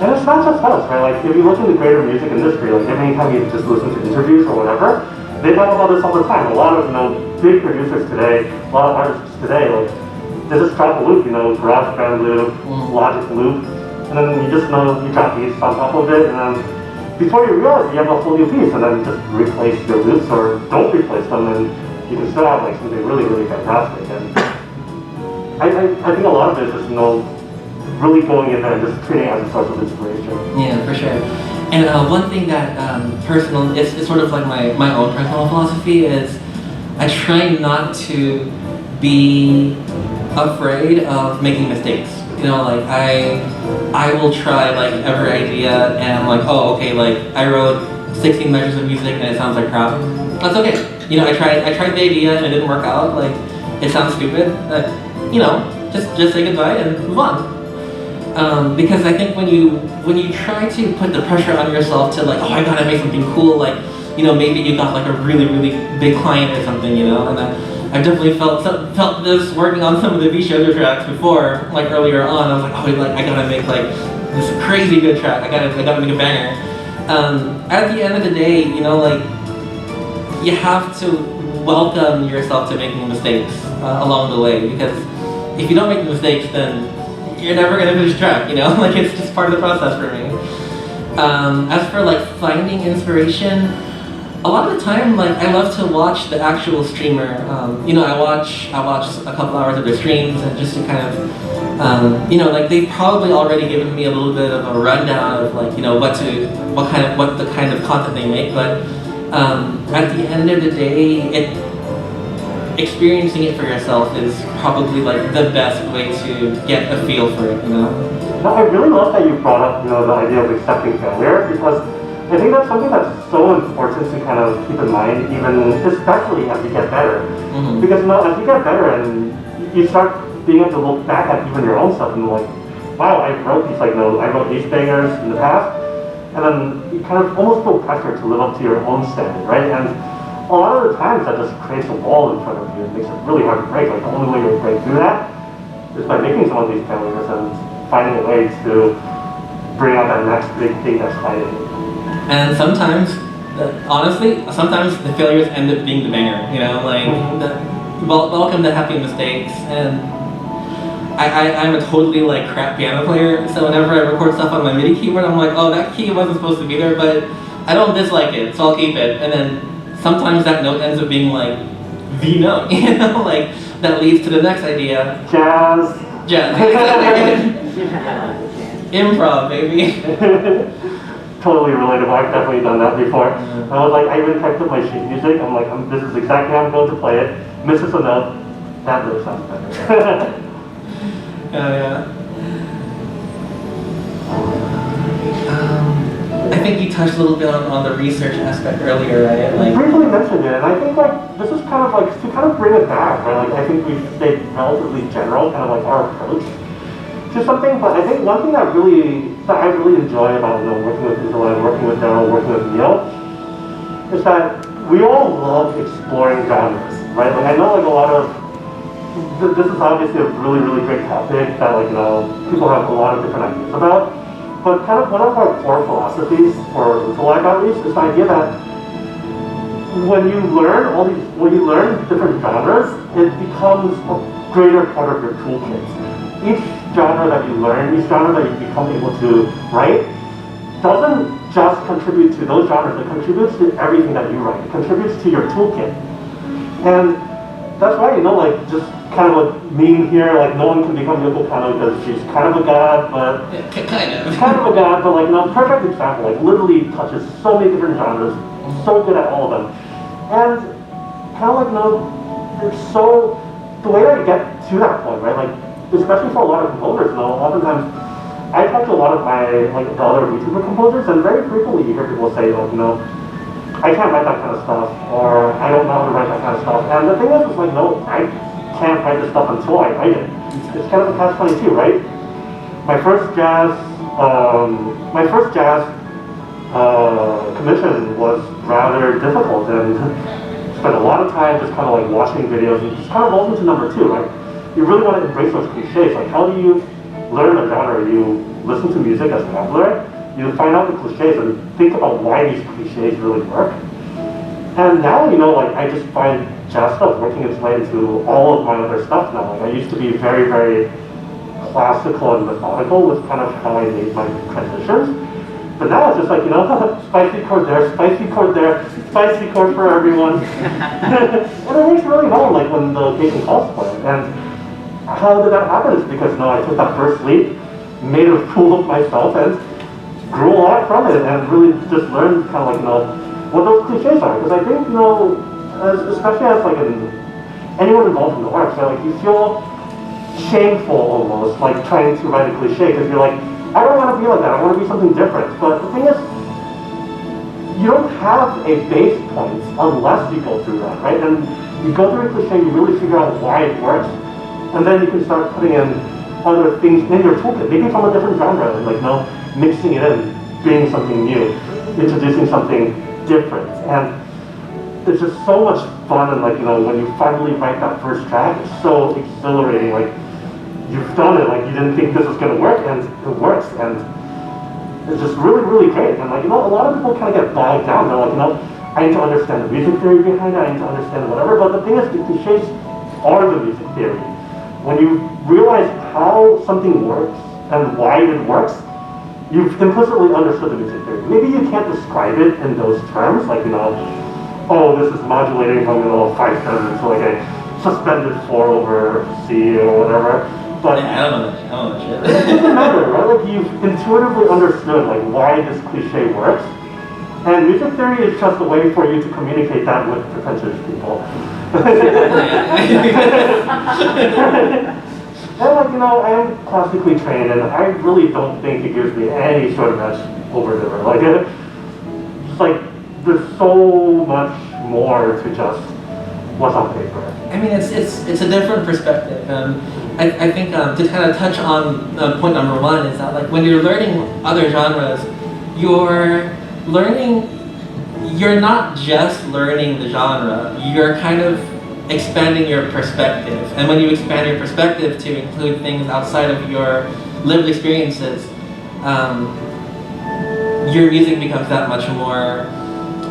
And it's not just us, right? Like if you look in the greater music industry, like anytime you just listen to interviews or whatever, they talk about this all the time. A lot of, you know, big producers today, a lot of artists today, like they just drop a loop, you know, GarageBand loop, Logic loop, and then you just know you drop beats on top of it, and then before you realize you have a whole new piece, and then you just replace your loops or don't replace them, and you can still have like something really, really fantastic. And I think a lot of it is just, you know, really going in there and just treating it as a source of inspiration. Yeah, for sure. And one thing that it's sort of like my own personal philosophy is I try not to be afraid of making mistakes. You know, like I will try like every idea and I'm like, oh, okay, like I wrote 16 measures of music and it sounds like crap. That's okay. You know, I tried the idea and it didn't work out. Like it sounds stupid, but you know, just say goodbye and move on. Because I think when you try to put the pressure on yourself to like, oh, I gotta make something cool, like, you know, maybe you got like a really, really big client or something, you know, and I definitely felt this working on some of the VTuber tracks before, like earlier on. I was like, oh, like I gotta make like this crazy good track. I gotta make a banger. At the end of the day, you know, like you have to welcome yourself to making mistakes along the way, because if you don't make mistakes, then you're never gonna finish track, you know? Like it's just part of the process for me. As for like finding inspiration, a lot of the time, like I love to watch the actual streamer. You know, I watch a couple hours of their streams and just to kind of, you know, like they've probably already given me a little bit of a rundown of like, you know, what the kind of content they make. But at the end of the day, experiencing it for yourself is probably like the best way to get a feel for it, you know? No, I really love that you brought up, you know, the idea of accepting failure, because I think that's something that's so important to kind of keep in mind, even especially as you get better. Mm-hmm. Because, you know, as you get better and you start being able to look back at even your own stuff and like, wow, I wrote these, like, you know, I wrote these bangers in the past, and then you kind of almost feel pressure to live up to your own standard, right? And a lot of the times that just creates a wall in front of you. It makes it really hard to break. Like the only way you break through that is by making some of these failures and finding a way to bring out that next big thing that's fighting you. And sometimes honestly, sometimes the failures end up being the banger, you know, like, welcome to happy mistakes, and I'm a totally, like, crap piano player, so whenever I record stuff on my MIDI keyboard, I'm like, oh, that key wasn't supposed to be there, but I don't dislike it, so I'll keep it, and then sometimes that note ends up being, like, the note, you know, like, that leads to the next idea. Jazz. Improv, baby. Totally relatable. I've definitely done that before. I was like, I even typed up my sheet music. I'm like, this is exactly how I'm going to play it. Misses a note. That note sounds better. Yeah. I think you touched a little bit on the research aspect earlier, right? Like, briefly mentioned it, and I think like this is kind of like to kind of bring it back, right? Like I think we've stayed relatively general, kind of like our approach to something. But I think one thing that I really enjoy about working with UTALIVE, working with Daryl, working with Neil, is that we all love exploring genres, right? Like I know like a lot of this is obviously a really great topic that like people have a lot of different ideas about. But kind of one of our core philosophies for UTALIVE at least is the idea that when you learn different genres, it becomes a greater part of your toolkit. Each genre that you learn, each genre that you become able to write, doesn't just contribute to those genres, it contributes to everything that you write. It contributes to your toolkit. And that's why, like, just kind of a meme here, like, no one can become Yoko Kanno because she's kind of a god, but... kind of a god, but, like, perfect example, like, literally touches so many different genres, so good at all of them. And kind of like, there's so... The way that you get to that point, right, like, especially for a lot of composers, oftentimes, I talk to a lot of my, like, the other VTuber composers, and very frequently you hear people say, like, I can't write that kind of stuff, or I don't know how to write that kind of stuff. And the thing is, like, no, I can't write this stuff until I write it. It's kind of a catch-22, right? My first jazz commission was rather difficult, and spent a lot of time just kind of like watching videos, and just kind of rolls into number 2, right? You really want to embrace those cliches. Like, how do you learn a genre? You listen to music as popular. You find out the cliches and think about why these cliches really work. And now, like, I just find jazz stuff working its way into all of my other stuff now. Like, I used to be very, very classical and methodical with kind of how I made my transitions. But now it's just like, spicy chord there, spicy chord there, spicy chord for everyone. And it works really well, like, when the occasion calls for it. And how did that happen? Is because, I took that first leap, made a fool of myself, and grew a lot from it, and really just learned kind of like, what those cliches are. Because I think, especially as like anyone involved in the arts, right, like you feel shameful almost, like trying to write a cliche, because you're like, I don't want to be like that, I want to be something different. But the thing is, you don't have a base point unless you go through that, right? And you go through a cliche, you really figure out why it works, and then you can start putting in other things in your toolkit, maybe from a different genre, and like, mixing it in, being something new, introducing something different. And it's just so much fun, and like, when you finally write that first track, it's so exhilarating. Like, you've done it, like, you didn't think this was gonna work, and it works, and it's just really great. And like, a lot of people kind of get bogged down. They're like, I need to understand the music theory behind it, I need to understand whatever, but the thing is, the cliches are the music theory. When you realize how something works and why it works, you've implicitly understood the music theory. Maybe you can't describe it in those terms, like, oh, this is modulating from, 5/7 to like a suspended 4 over C or whatever. But I don't know that shit. It doesn't matter, right? Like, you've intuitively understood like why this cliche works. And music theory is just a way for you to communicate that with pretentious people. And like, I am classically trained, and I really don't think it gives me any sort of edge over there. Like, it's like, there's so much more to just what's on paper. I mean, it's a different perspective. I think to kind of touch on point number 1 is that, like, when you're learning other genres, you're not just learning the genre, you're kind of expanding your perspective. And when you expand your perspective to include things outside of your lived experiences, your music becomes that much more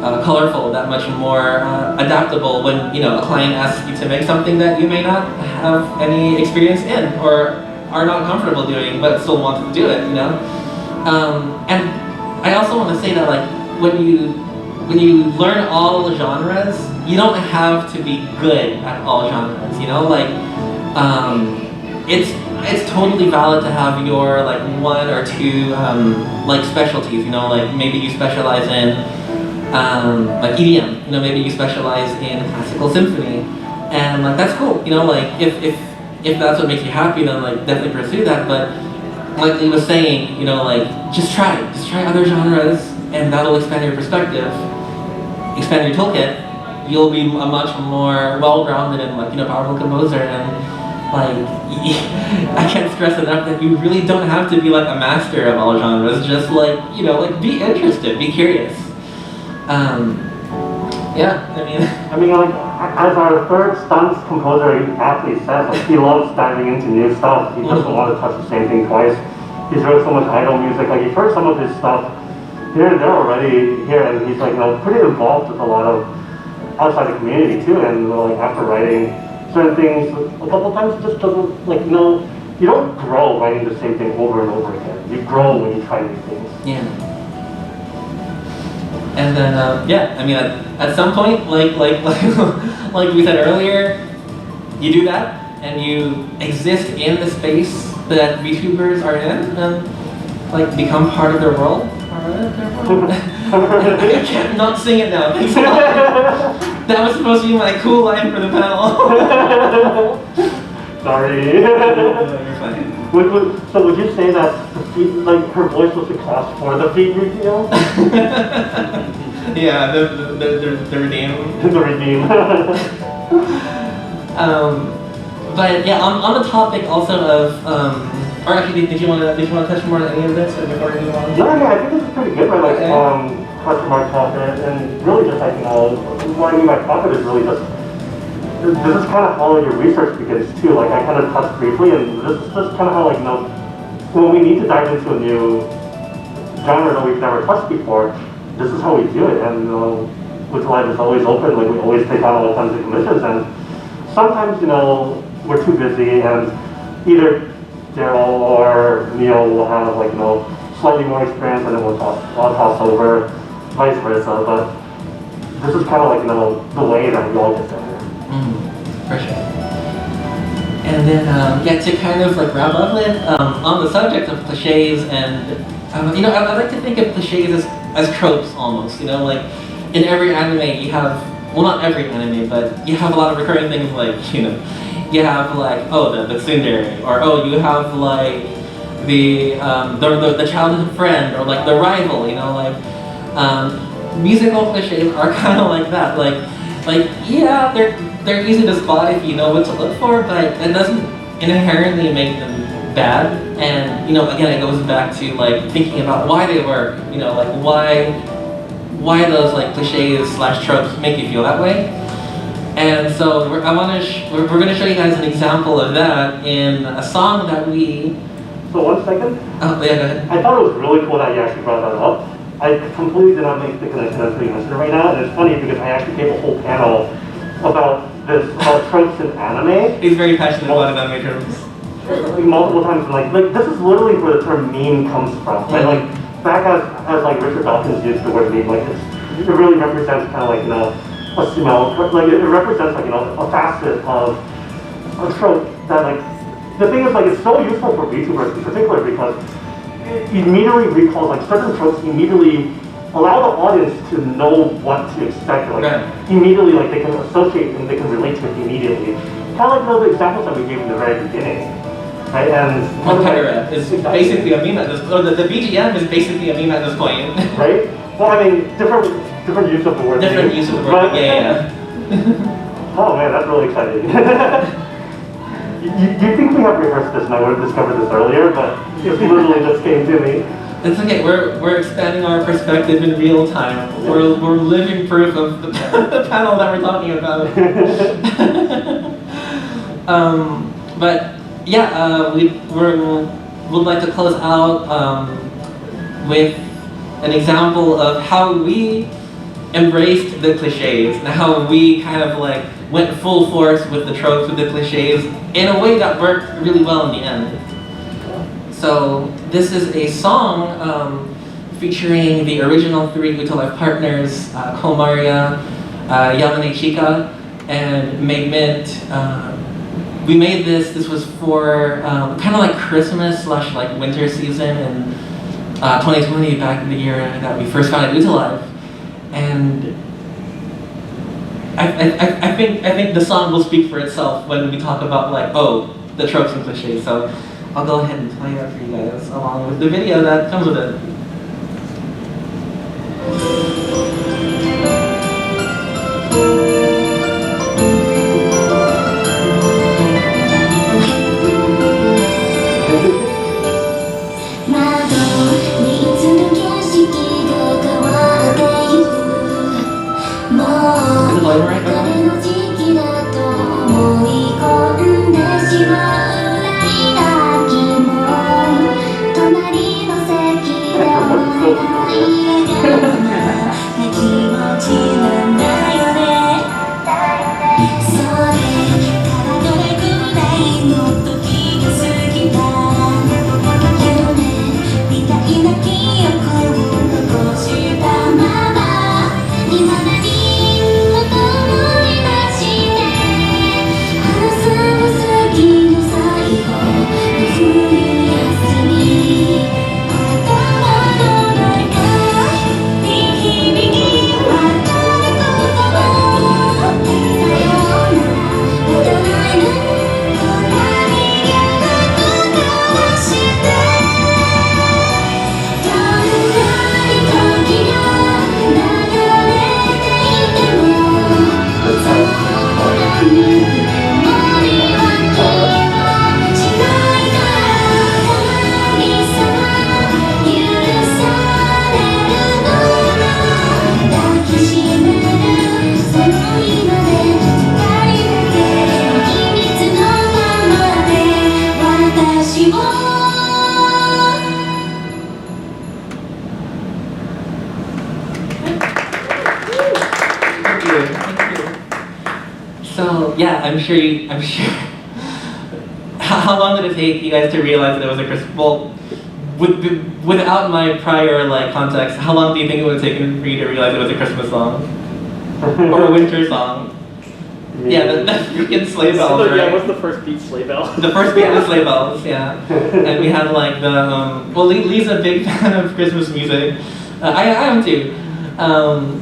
colorful, that much more adaptable when a client asks you to make something that you may not have any experience in or are not comfortable doing, but still want to do it. And I also want to say that like when you learn all genres, you don't have to be good at all genres. It's totally valid to have your like one or two like specialties. Like maybe you specialize in like EDM. Maybe you specialize in classical symphony, and like that's cool. Like if that's what makes you happy, then like definitely pursue that. But like he was saying, like just try other genres, and that'll expand your perspective, expand your toolkit. You'll be a much more well-rounded and like powerful composer. And like I can't stress enough that you really don't have to be like a master of all genres. Just like like be interested, be curious. Yeah, I mean, like as our third stunts composer athlete says, like he loves diving into new stuff. He doesn't want to touch the same thing twice. He's heard so much idol music. Like you've heard some of his stuff here and there already here, and he's like pretty involved with a lot of outside the community too. And like after writing certain things a couple times, it just doesn't like you don't grow writing the same thing over and over again. You grow when you try new things. Yeah. And then at some point, like we said earlier, you do that and you exist in the space that VTubers are in and like become part of their world. I can't not sing it now. Thanks a lot. That was supposed to be my cool line for the panel. Sorry. No, you're fine. So would you say that the feet, like her voice was the cost for the feet reveal? Yeah, the redeem. The redeem. But yeah, on the topic also of or actually, did you want to touch more on any of this before we move on? No, I think this is pretty good, right? Like question mark profit, and really just like what I mean by profit is really just this is kind of how your research begins too. Like I kind of touched briefly, and this is just kind of how when we need to dive into a new genre that we've never touched before, this is how we do it. And UTALIVE is always open. Like we always take on all kinds of commissions, and sometimes we're too busy, and either Daryl or Neil will have like slightly more experience, and then I'll toss over, vice versa. But this is kind of like the way that we all get there. For sure. And then, to kind of like wrap up with, on the subject of cliches and, I like to think of cliches as tropes almost, like in every anime you have, well not every anime, but you have a lot of recurring things like, you have like, oh, the tsundere, or you have like the childhood friend, or like the rival, musical cliches are kind of like that, yeah, they're easy to spot if you know what to look for, but it doesn't inherently make them bad. And again, it goes back to like thinking about why they work. Like why those like cliches / tropes make you feel that way. And so we're going to show you guys an example of that in a song that we. So 1 second. Oh yeah, go ahead. I thought it was really cool that you actually brought that up. I completely did not make the connection until you mentioned it right now, and it's funny because I actually gave a whole panel about tropes in anime. He's very passionate about anime tropes. Like multiple times, like this is literally where the term meme comes from. Right? Like back as like Richard Dawkins used the word meme, like it really represents kind of like like it represents like a facet of a trope that like the thing is like it's so useful for VTubers in particular because it immediately recalls like certain tropes immediately allow the audience to know what to expect. Like immediately, like they can associate and they can relate to it immediately. Kind of like the examples that we gave in the very beginning, right? And Pirate is basically a meme at this, or the BGM is basically a meme at this point. Right? Well, I mean, different use of the word. Different use of the word. But, yeah. Oh man, that's really exciting. You think we have rehearsed this and I would have discovered this earlier, but it literally just came to me. It's okay, we're expanding our perspective in real time. Yeah. We're living proof of the panel that we're talking about. But yeah, we'd like to close out with an example of how we embraced the cliches and how we kind of like went full force with the tropes, with the cliches, in a way that worked really well in the end. So this is a song featuring the original 3 UTALIVE partners, Komaria, Yamane Chika, and Meg Mint. We made this was for kind of like Christmas / like winter season in 2020, back in the year that we first founded UTALIVE. And I think the song will speak for itself when we talk about like, oh, the tropes and cliches. So I'll go ahead and play that for you guys along with the video that comes with it. 'cause I'm sure. How long did it take you guys to realize that it was a Christmas? Well, without my prior like context, how long do you think it would have taken for you to realize it was a Christmas song or a winter song? Yeah, the freaking sleigh bells, right? Yeah, what's the first beat, sleigh bell? The first beat was sleigh bells, yeah. And we had like the, well, Lee's a big fan of Christmas music. I am too.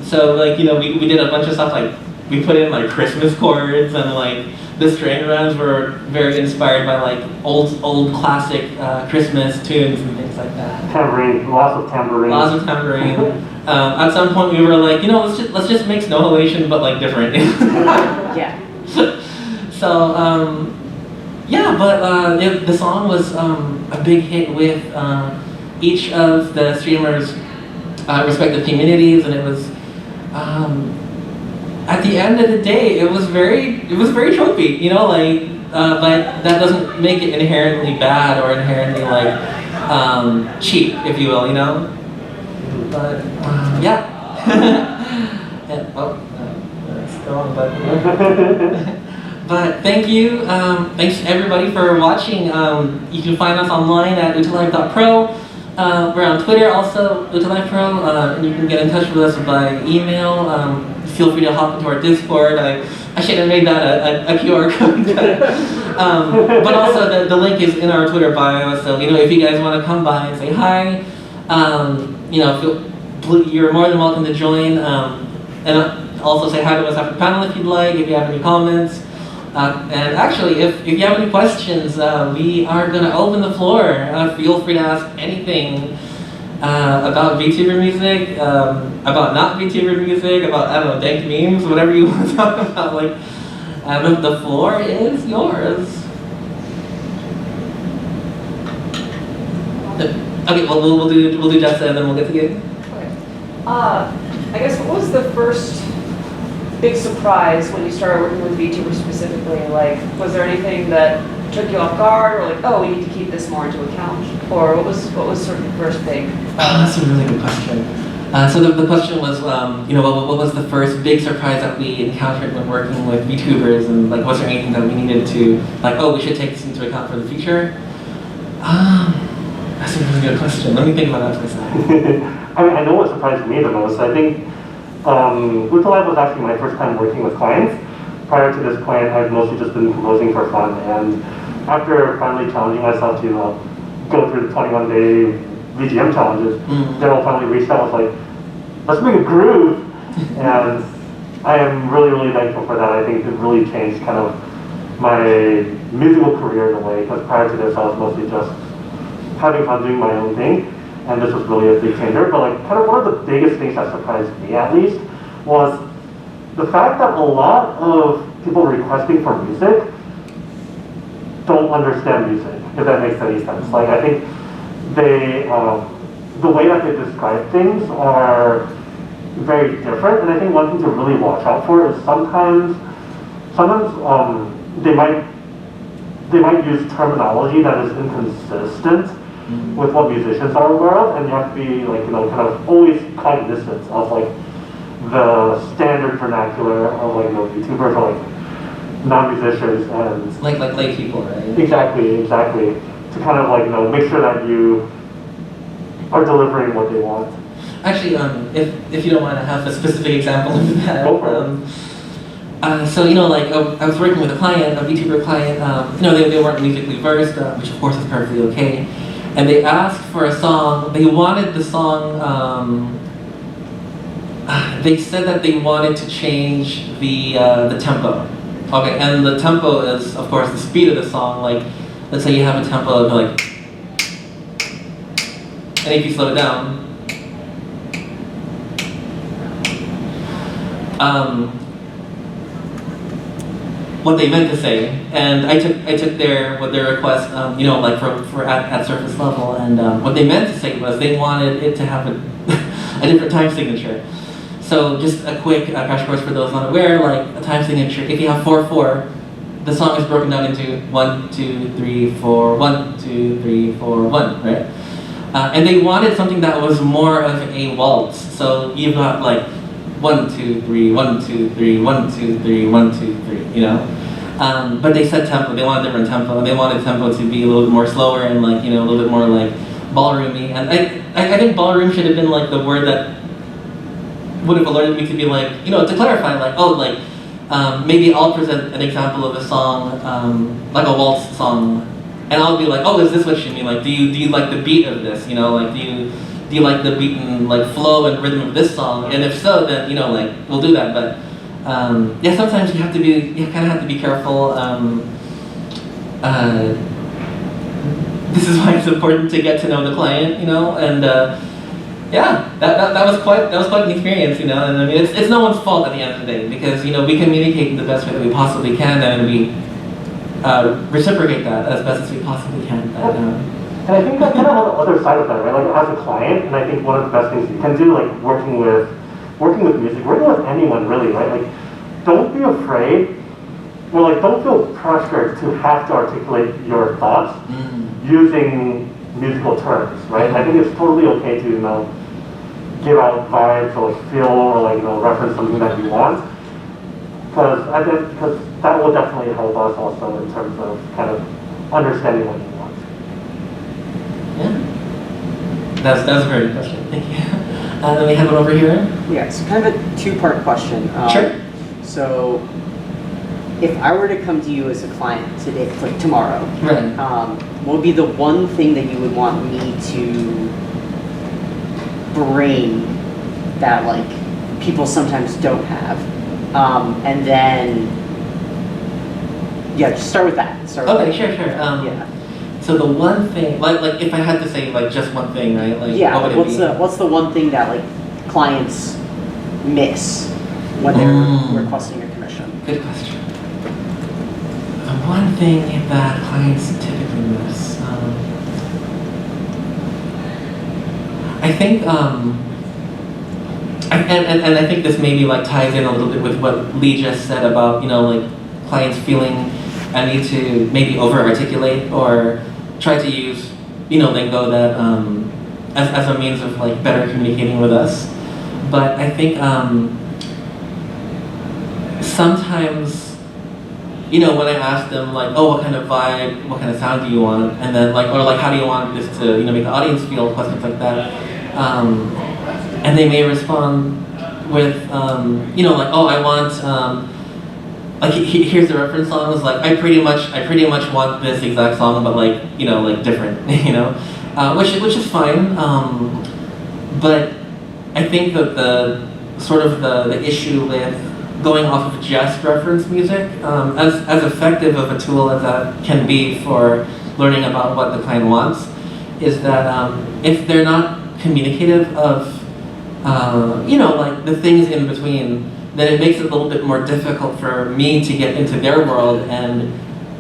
So like, you know, we did a bunch of stuff like, we put in like Christmas chords, and like the string runs were very inspired by like old classic Christmas tunes and things like that. Tambourine, lots of tambourine. Lots of tambourine. At some point we were like, you know, let's just make Snow Halation but like different. Yeah. So the song was a big hit with each of the streamers' respective communities, and it was at the end of the day it was very tropey, you know, like but that doesn't make it inherently bad or inherently like cheap, if you will, you know. But yeah. And, that's the wrong button. But thank you. Thanks everybody for watching. You can find us online at utalive.pro. We're on Twitter also, UTALIVE.pro, and you can get in touch with us by email. Feel free to hop into our Discord. I should have made that a QR code. But also the link is in our Twitter bio, so you know, if you guys want to come by and say hi, you know, you're more than welcome to join. And also say hi to us after the panel if you'd like, if you have any comments. And actually, if you have any questions, we are going to open the floor. Feel free to ask anything about VTuber music, about not VTuber music, about, I don't know, dank memes, whatever you want to talk about. Like, the floor is yours. Okay, well, we'll do Jessa and then we'll get to Gabe. Okay. I guess what was the first big surprise when you started working with VTuber specifically? Like, was there anything that took you off guard, or like, oh, we need to keep this more into account? Or what was sort of the first big? Oh, that's a really good question. So the question was, what was the first big surprise that we encountered when working with VTubers, and like, was there anything that we needed to, like, oh, we should take this into account for the future? That's a really good question. Let me think about that for a second. I mean, I know what surprised me the most. I think UTALIVE was actually my first time working with clients. Prior to this client, I've mostly just been composing for fun, and after finally challenging myself to go through the 21-day VGM challenges, Daryl finally reached out and was like, let's make a groove. And I am really, really thankful for that. I think it really changed kind of my musical career in a way, because prior to this I was mostly just having fun doing my own thing, and this was really a big changer. But like, kind of one of the biggest things that surprised me, at least, was the fact that a lot of people requesting for music don't understand music, if that makes any sense. Like, I think they, the way that they describe things are very different, and I think one thing to really watch out for is sometimes they might use terminology that is inconsistent with what musicians are aware of, and you have to be like, kind of always cognizant of like the standard vernacular of like, VTubers or like non-musicians and like lay people, right? Exactly. To kind of like, make sure that you are delivering what they want. Actually, if you don't mind, I have a specific example of that. Go for it. So like I was working with a client, a VTuber client. They weren't musically versed, which of course is perfectly okay. And they asked for a song. They wanted the song. They said that they wanted to change the tempo. Okay, and the tempo is of course the speed of the song. Like, let's say you have a tempo of like, and if you slow it down. What they meant to say, and I took their request, like for at surface level, and what they meant to say was they wanted it to have a different time signature. So just a quick crash course for those not aware, like a time signature. If you have 4/4, the song is broken down into 1 2 3 4 1 2 3 4 1, right? And they wanted something that was more of a waltz. So you've got like 1 2 3 1 2 3 1 2 3 1 2 3, But they said tempo. They wanted a different tempo, and they wanted tempo to be a little bit more slower and like a little bit more like ballroomy. And I think ballroom should have been like the word that would have alerted me to be like, to clarify, like, oh, like maybe I'll present an example of a song, like a waltz song, and I'll be like, oh, is this what you mean? Like, do you like the beat of this? Like, do you like the beat and like flow and rhythm of this song? And if so, then like we'll do that. But sometimes you kind of have to be careful. This is why it's important to get to know the client, and that was quite an experience, And I mean, it's no one's fault at the end of the day, because we communicate in the best way that we possibly can, and we reciprocate that as best as we possibly can. But, and I think that kind of on the other side of that, right? Like, as a client, and I think one of the best things you can do, like working with music, working with anyone really, right? Like, don't be afraid, or like don't feel pressured to have to articulate your thoughts using musical terms, right? I think it's totally okay to give out vibes or like feel or like reference something that you want, because that will definitely help us also in terms of kind of understanding what you want. Yeah, that's a very good question. Thank you. Then we have it over here. Yeah, so kind of a two-part question. Sure. So, if I were to come to you as a client today, like tomorrow, Right. What would be the one thing that you would want me to bring that like people sometimes don't have? And then, just start with that. Okay, sure. Yeah. So the one thing, like if I had to say like just one thing, right? Like, Yeah. what would it be? What's the one thing that like clients miss when they're requesting a commission? Good question. The one thing that clients typically miss, I think, and I think this maybe like ties in a little bit with what Lee just said about like clients feeling a need to maybe over-articulate or try to use lingo that as a means of like better communicating with us. but I think sometimes, you know, when I ask them like, oh, what kind of vibe, what kind of sound do you want, and then like, or like, how do you want this to, you know, make the audience feel, questions like that, and they may respond with, you know, like, oh, I want, like here's the reference song. Is like I pretty much want this exact song, but like, you know, like different, you know, which is fine. But I think that the sort of the issue with going off of just reference music, as effective of a tool as that can be for learning about what the client wants, is that if they're not communicative of, you know, like the things in between, then it makes it a little bit more difficult for me to get into their world and,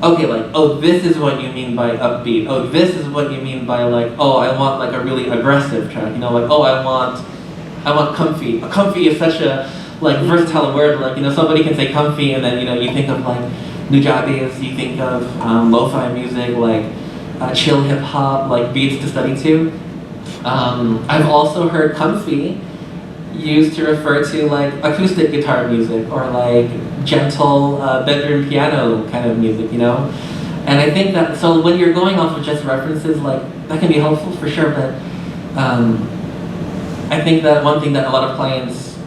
okay, like, oh, this is what you mean by upbeat. Oh, this is what you mean by like, oh, I want like a really aggressive track. You know, like, oh, I want comfy. Comfy is such a like versatile word. Like, you know, somebody can say comfy, and then, you know, you think of like nujabes, you think of lo-fi music, like chill hip hop, like beats to study to. I've also heard comfy used to refer to like acoustic guitar music or like gentle bedroom piano kind of music, you know? And I think that, so when you're going off of just references, like that can be helpful for sure, but I think that one thing that a lot of clients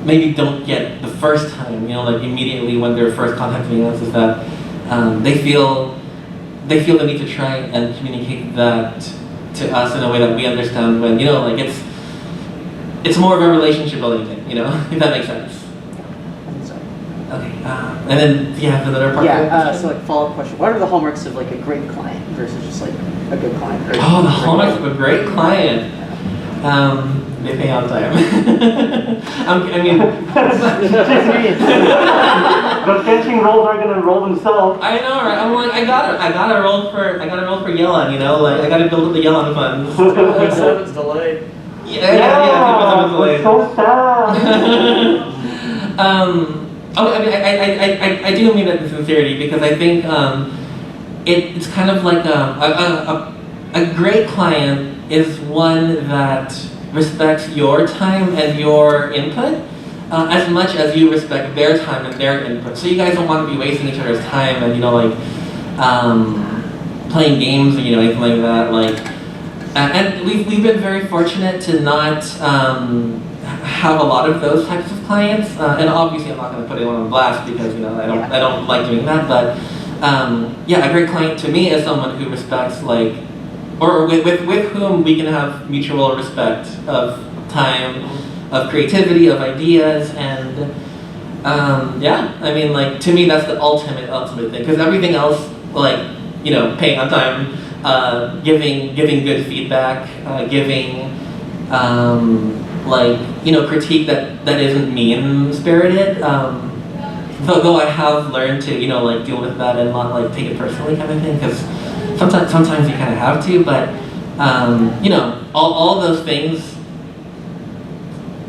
maybe don't get the first time, you know, like immediately when they're first contacting us, is that they feel the need to try and communicate that to us in a way that we understand, when, you know, like it's more of a relationship building thing, you know, if that makes sense. Okay, and then do you have another part? Yeah, so like follow-up question. What are the hallmarks of like a great client versus just like a good client? Oh, the hallmarks of a great client. They pay on time. I mean, the benching roles are gonna roll themselves. I know, right? I'm like, I gotta roll for Yelan, you know, like I gotta build up the Yelan funds. Like 7's delayed. Yeah, it's so sad. Oh, I mean, I do mean that in sincerity, because I think it's kind of like a great client is one that respects your time and your input as much as you respect their time and their input. So you guys don't want to be wasting each other's time and, you know, like playing games or, you know, anything like that. Like, and we've been very fortunate to not have a lot of those types of clients. And obviously, I'm not going to put anyone on blast because, you know, I don't like doing that. But yeah, a great client to me is someone who respects, like, or with whom we can have mutual respect of time, of creativity, of ideas, and yeah, I mean, like, to me, that's the ultimate thing. Because everything else, like, you know, paying on time, giving good feedback, giving like, you know, critique that isn't mean-spirited. Though I have learned to, you know, like, deal with that and not like take it personally, kind of thing, because sometimes you kind of have to. But you know, all those things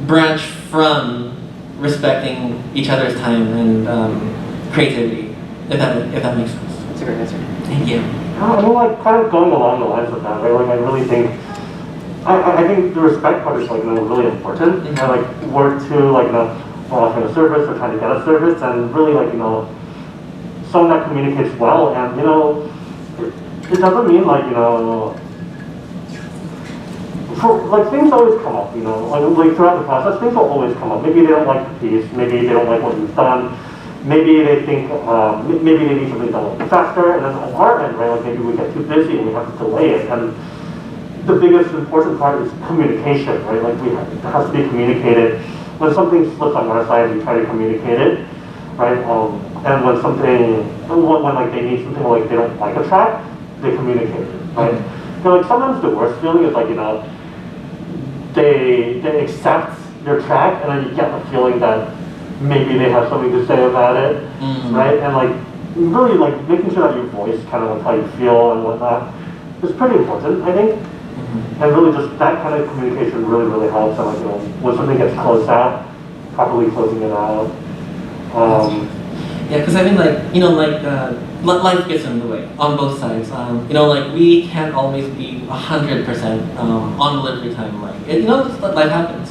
branch from respecting each other's time and creativity, if that makes sense. That's a great answer. Thank you. I mean, like, kind of going along the lines of that, right? Like, I really think, I think the respect part is, like, you know, really important. And, like, work to, like, you know, offering a service or trying to get a service, and really, like, you know, someone that communicates well. And, you know, it doesn't mean, like, you know, like, things always come up, you know, like throughout the process, things will always come up. Maybe they don't like the piece, maybe they don't like what you've done. Maybe they think, maybe they need something done a little faster, and then on our end, right, like maybe we get too busy and we have to delay it. And the biggest important part is communication, right? Like, it has to be communicated. When something slips on our side, we try to communicate it, right? And when like they need something, like they don't like a track, they communicate it, right? So, like, sometimes the worst feeling is, like, you know, they accept your track, and then you get the feeling that maybe they have something to say about it, right? And, like, really, like, making sure that your voice kind of, like, how you feel and whatnot is pretty important, I think. And really just that kind of communication really, really helps. And, like, you know, when something gets closed out, properly closing it out. Yeah, because I mean, like, you know, like, life gets in the way on both sides. You know, like, we can't always be 100% on delivery time. Like, you know, life happens.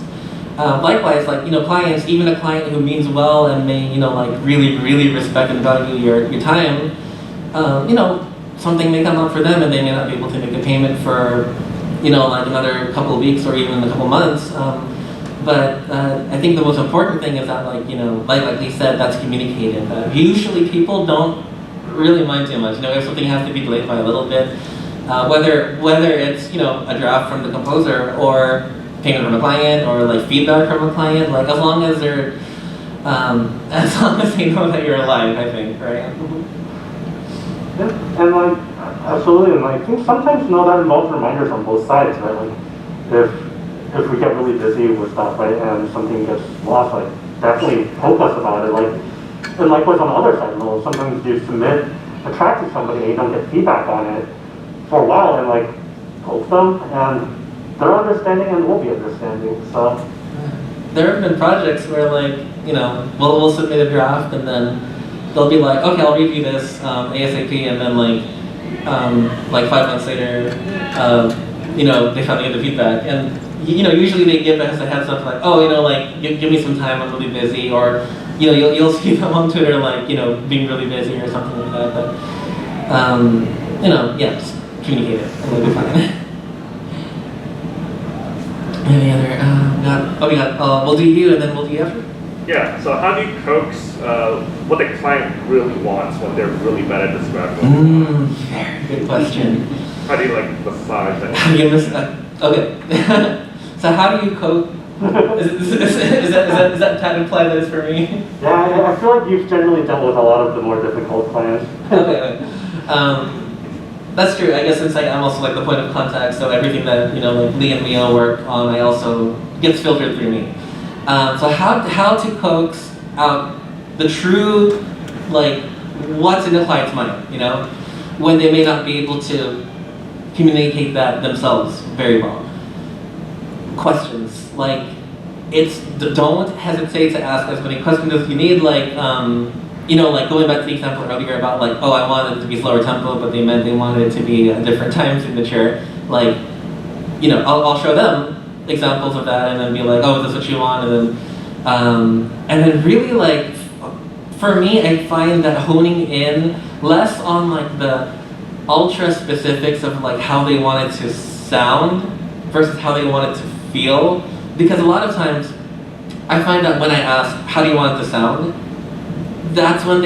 Likewise, like, clients, even a client who means well and may, like really, really respect and value your time, something may come up for them and they may not be able to make a payment for, like another couple of weeks or even a couple of months. But I think the most important thing is that, like he said, that's communicated. Usually people don't really mind too much. If something has to be delayed by a little bit, whether it's a draft from the composer or payment from a client or like feedback from a client, like as long as they know that you're alive, I think, right? Yeah, and like absolutely, and I think sometimes that involves reminders on both sides, right? Like if we get really busy with stuff, right, and something gets lost, like definitely poke us about it, like. And likewise on the other side, sometimes you submit a track to somebody and you don't get feedback on it for a while, and like poke them, and they're understanding and we'll be understanding. So there have been projects where we'll submit a draft and then they'll be like, okay, I'll review this ASAP, and then like 5 months later, they finally get the feedback, and usually they give us a heads up like, oh, give me some time, I'm really busy, or you'll see them on Twitter being really busy or something like that. But just communicate it, and it'll be fine. Any other? We'll do you, and then we'll do you after. Yeah. So how do you coax what the client really wants when they're really bad at describing? Very good question. How do you massage that? Okay. So how do you coax? Is that imply that it's for me? Yeah, I feel like you've generally dealt with a lot of the more difficult clients. Okay. That's true. I guess since I'm also the point of contact, so everything that Lee and Mio work on, I also gets filtered through me. So how to coax out the true what's in the client's mind, when they may not be able to communicate that themselves very well. Questions don't hesitate to ask as many questions as you need. Going back to the example earlier about I wanted it to be slower tempo, but they meant they wanted it to be a different time signature. I'll show them examples of that and then be like, oh, is this what you want? And then really for me, I find that honing in less on the ultra specifics of how they want it to sound versus how they want it to feel, because a lot of times I find that when I ask how do you want it to sound, that's when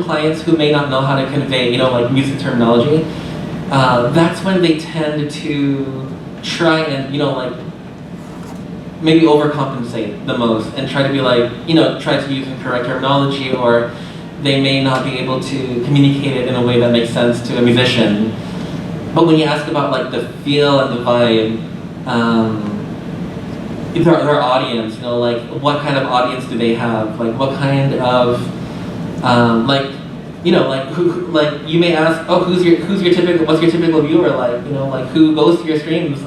clients who may not know how to convey music terminology, that's when they tend to try and maybe overcompensate the most and try to be try to use correct terminology, or they may not be able to communicate it in a way that makes sense to a musician. But when you ask about the feel and the vibe, their audience, what kind of audience do they have? What kind of, who, you may ask, oh, what's your typical viewer who goes to your streams?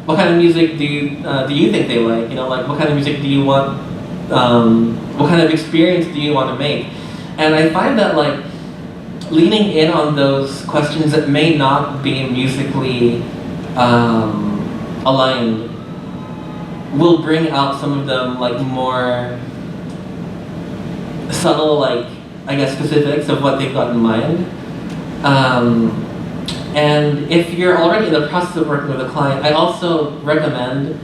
What kind of music do you think they like? What kind of music do you want? What kind of experience do you want to make? And I find that leaning in on those questions that may not be musically aligned will bring out some of them more subtle specifics of what they've got in mind. And if you're already in the process of working with a client, I also recommend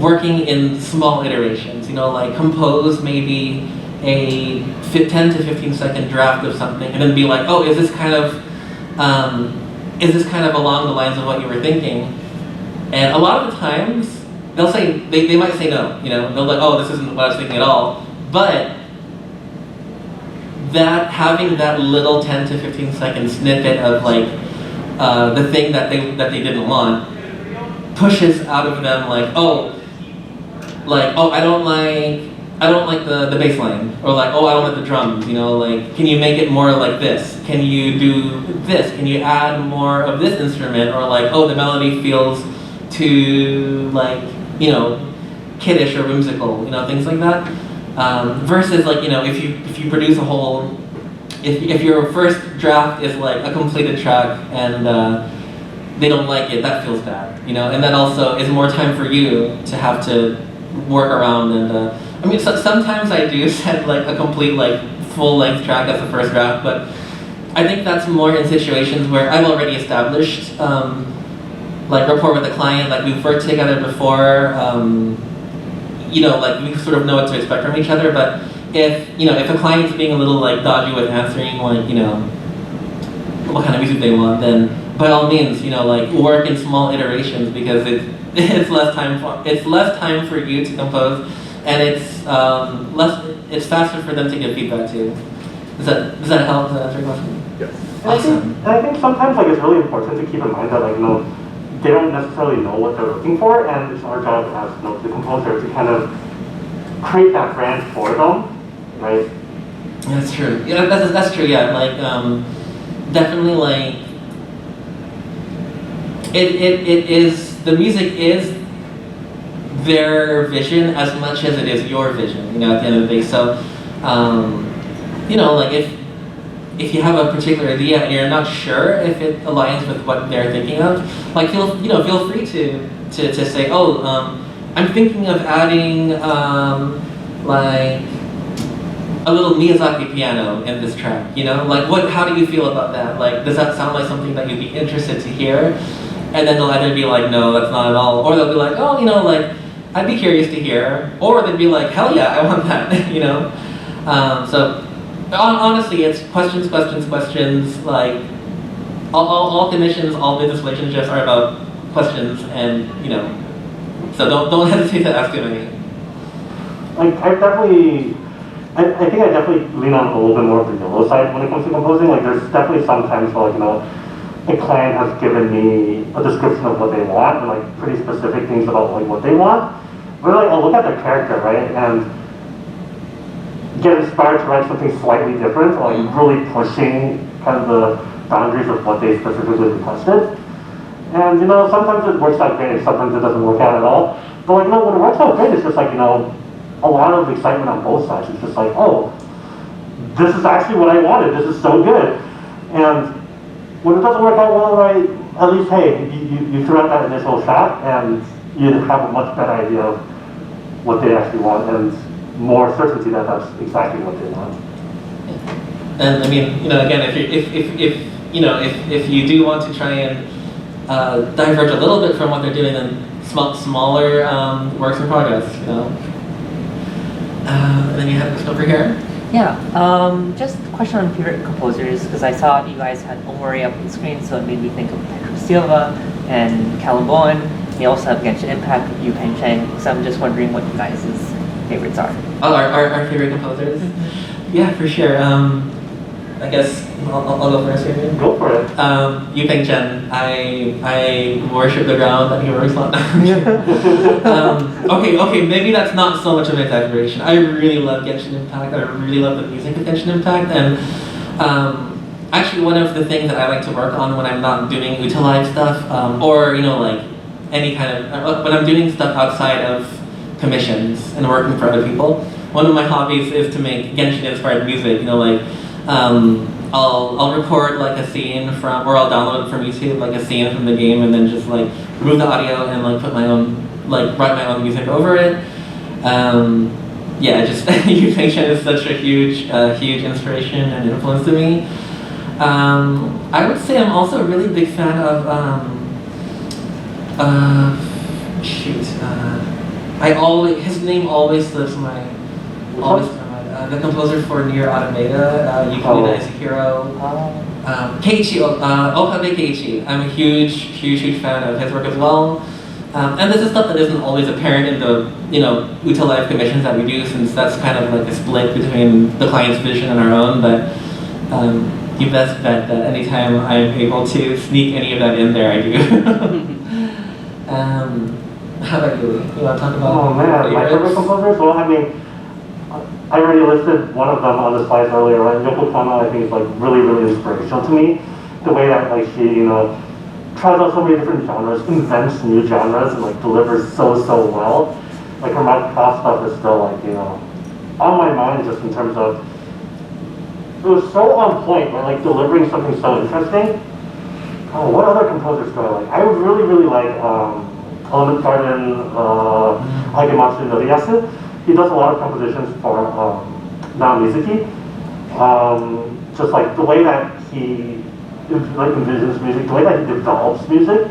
working in small iterations. Compose maybe a 10 to 15 second draft of something, and then be like, oh, is this kind of along the lines of what you were thinking? And a lot of the times, they'll say, they might say no, they'll be like, oh, this isn't what I was thinking at all. But having that little 10 to 15 second snippet of the thing that they didn't want pushes out of them oh, I don't like the bass line, or oh, I don't like the drums, can you make it more like this? Can you do this? Can you add more of this instrument? Or oh, the melody feels too kiddish or whimsical, things like that. Versus if you produce a whole, if your first draft is a completed track and they don't like it, that feels bad, you know, and that also is more time for you to have to work around. And I mean, sometimes I do set like a complete like full-length track as the first draft, but I think that's more in situations where I've already established like rapport with the client, like we've worked together before, you know, like we sort of know what to expect from each other. But if, you know, if a client's being a little like dodgy with answering like, you know, what kind of music they want, then by all means, you know, like work in small iterations, because it's less time for you to compose, and it's faster for them to give feedback to. Does that help? Does that answer your question? Yes. Awesome. And I think sometimes like it's really important to keep in mind that like, you know, they don't necessarily know what they're looking for, and it's our job as, you know, the composer to kind of create that brand for them, right? That's true. Yeah, that's true. Yeah, like definitely like it is, the music is their vision as much as it is your vision, you know, at the end of the day. So you know, like if you have a particular idea and you're not sure if it aligns with what they're thinking of, like feel free to say, oh, I'm thinking of adding like a little Miyazaki piano in this track, you know? Like how do you feel about that? Like, does that sound like something that you'd be interested to hear? And then they'll either be like, no, that's not at all, or they'll be like, oh, you know, like, I'd be curious to hear, or they'd be like, hell yeah, I want that, you know? So honestly, it's questions, like, all commissions, all business relationships are about questions, and, you know, so don't hesitate to ask too many. Like, I think I definitely lean on a little bit more of the yellow side when it comes to composing. Like, there's definitely some times where, like, you know, a client has given me a description of what they want and like pretty specific things about like what they want. But like, I'll look at their character, right, and get inspired to write something slightly different, like really pushing kind of the boundaries of what they specifically requested. And you know, sometimes it works out great, sometimes it doesn't work out at all. But like, you know, when it works out great, it's just like, you know, a lot of excitement on both sides. It's just like, oh, this is actually what I wanted. This is so good. And when it doesn't work out well, right, at least, hey, you threw out that initial shot and you have a much better idea of what they actually want and more certainty that that's exactly what they want. And I mean, you know, again, if you do want to try and diverge a little bit from what they're doing, then smaller works in progress, you know. And then you have this over here. Yeah, just a question on favorite composers, because I saw you guys had Omori up on the screen, so it made me think of Pedro Silva and Callum Bowen. You also have Genshin Impact with Yu Peng Cheng, so I'm just wondering what you guys' favorites are. Oh, our favorite composers? Mm-hmm. Yeah, for sure. I guess I'll go first here. Go for it. Yu Peng Chen, I worship the ground that he works on. Okay, maybe that's not so much of an exaggeration. I really love Genshin Impact. I really love the music of Genshin Impact, and actually one of the things that I like to work on when I'm not doing UTALIVE stuff, or you know, like any kind of when I'm doing stuff outside of commissions and working for other people. One of my hobbies is to make Genshin-inspired music. You know, like. I'll record like a scene from, or I'll download from YouTube, like a scene from the game, and then just like remove the audio and like put my own, like write my own music over it. Yeah, just Yu Peng Chen is such a huge inspiration and influence to me. I would say I'm also a really big fan of his name always slips my the composer for Nier Automata, Yukina Isahiro, Keiichi, Okabe Keiichi. I'm a huge fan of his work as well. And this is stuff that isn't always apparent in the, you know, UTALIVE commissions that we do, since that's kind of like a split between the client's vision and our own. But you best bet that anytime I'm able to sneak any of that in there, I do. How about you? You want to talk about? Oh man, my favorite composers? Well, I mean, I already listed one of them on the slides earlier, right? Yoko Kanno, I think, is like really inspirational to me. The way that like she, you know, tries out so many different genres, invents new genres, and like delivers so well. Like her Minecraft stuff is still like, you know, on my mind just in terms of, it was so on point, right? Like delivering something so interesting. Oh, what other composers do I like? I really, really like Element Garden, Hagematsu Noriyasu. He does a lot of compositions for non-music-y. Just like the way that he like envisions music, the way that he develops music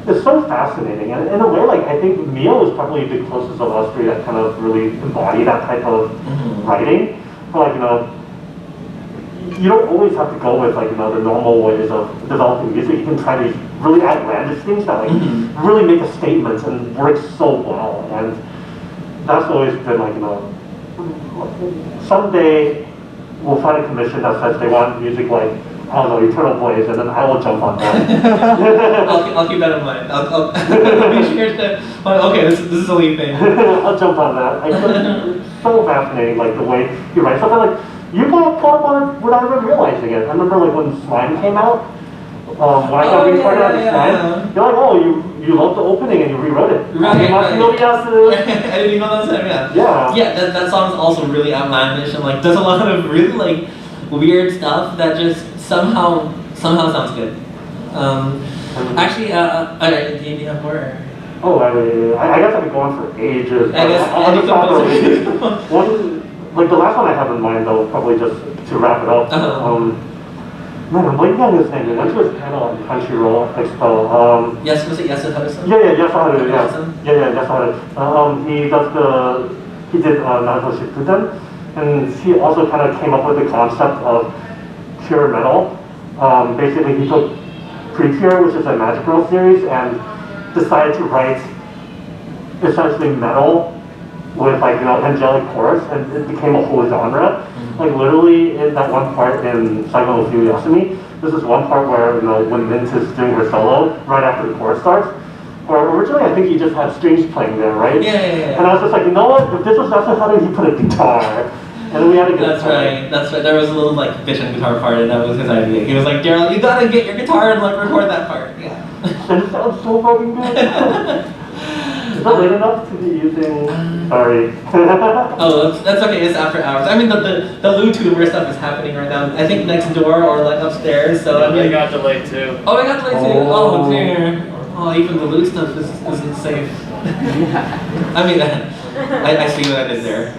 is so fascinating. And in a way, like I think Mio is probably the closest of us three that kind of really embody that type of writing. But like, you know, you don't always have to go with like, you know, the normal ways of developing music. You can try these really outlandish things that like really make a statement and work so well. And that's always been like, you know, someday we'll find a commission that says they want music like, I don't know, Eternal Blaze, and then I will jump on that. I'll keep that in mind. I'll be sure to. Okay, this is a lead thing. I'll jump on that. I think it's so fascinating, like the way he writes something. Like you got caught up on it without even realizing it. I remember like when Slime came out. When I got restarted on Slime, you're like, oh, you loved the opening and you rewrote it. Right. I didn't even know that. Yeah. Yeah, that song's also really outlandish and like does a lot of really like weird stuff that just somehow sounds good. Actually, do you have more? Oh, I guess I've been going for ages. I guess any composer. Like the last one I have in mind though, probably just to wrap it up. Man, I'm blanking on his name. He went to his panel on Crunchyroll Expo. Yes, was it Yasuharu-san? Yeah, Yasuharu, yeah. Yasuharu. He did Naruto Shippuden, and he also kind of came up with the concept of pure metal. Basically, he took Precure, which is a Magic Girl series, and decided to write essentially metal with like, you know, angelic chorus, and it became a whole genre. Like literally in that one part in Saigon with Yasumi, there's this one part where, you know, when Mint is doing her solo right after the chorus starts, or originally I think he just had strings playing there, right? Yeah. And I was just like, you know what, if this was Justin, how did he put a guitar? And then we had a guitar. That's right. There was a little like vision guitar part, and that was his idea. He was like, Daryl, you gotta get your guitar and like record that part. Yeah. And it sounds so fucking good. Is that late enough to be using? Sorry. Oh, that's okay. It's after hours. I mean, the VTuber stuff is happening right now. I think next door or like upstairs. So I mean, they got delayed too. Oh, they got delayed too. Oh dear. Oh, even the loot stuff isn't safe. I mean, I see what I did there.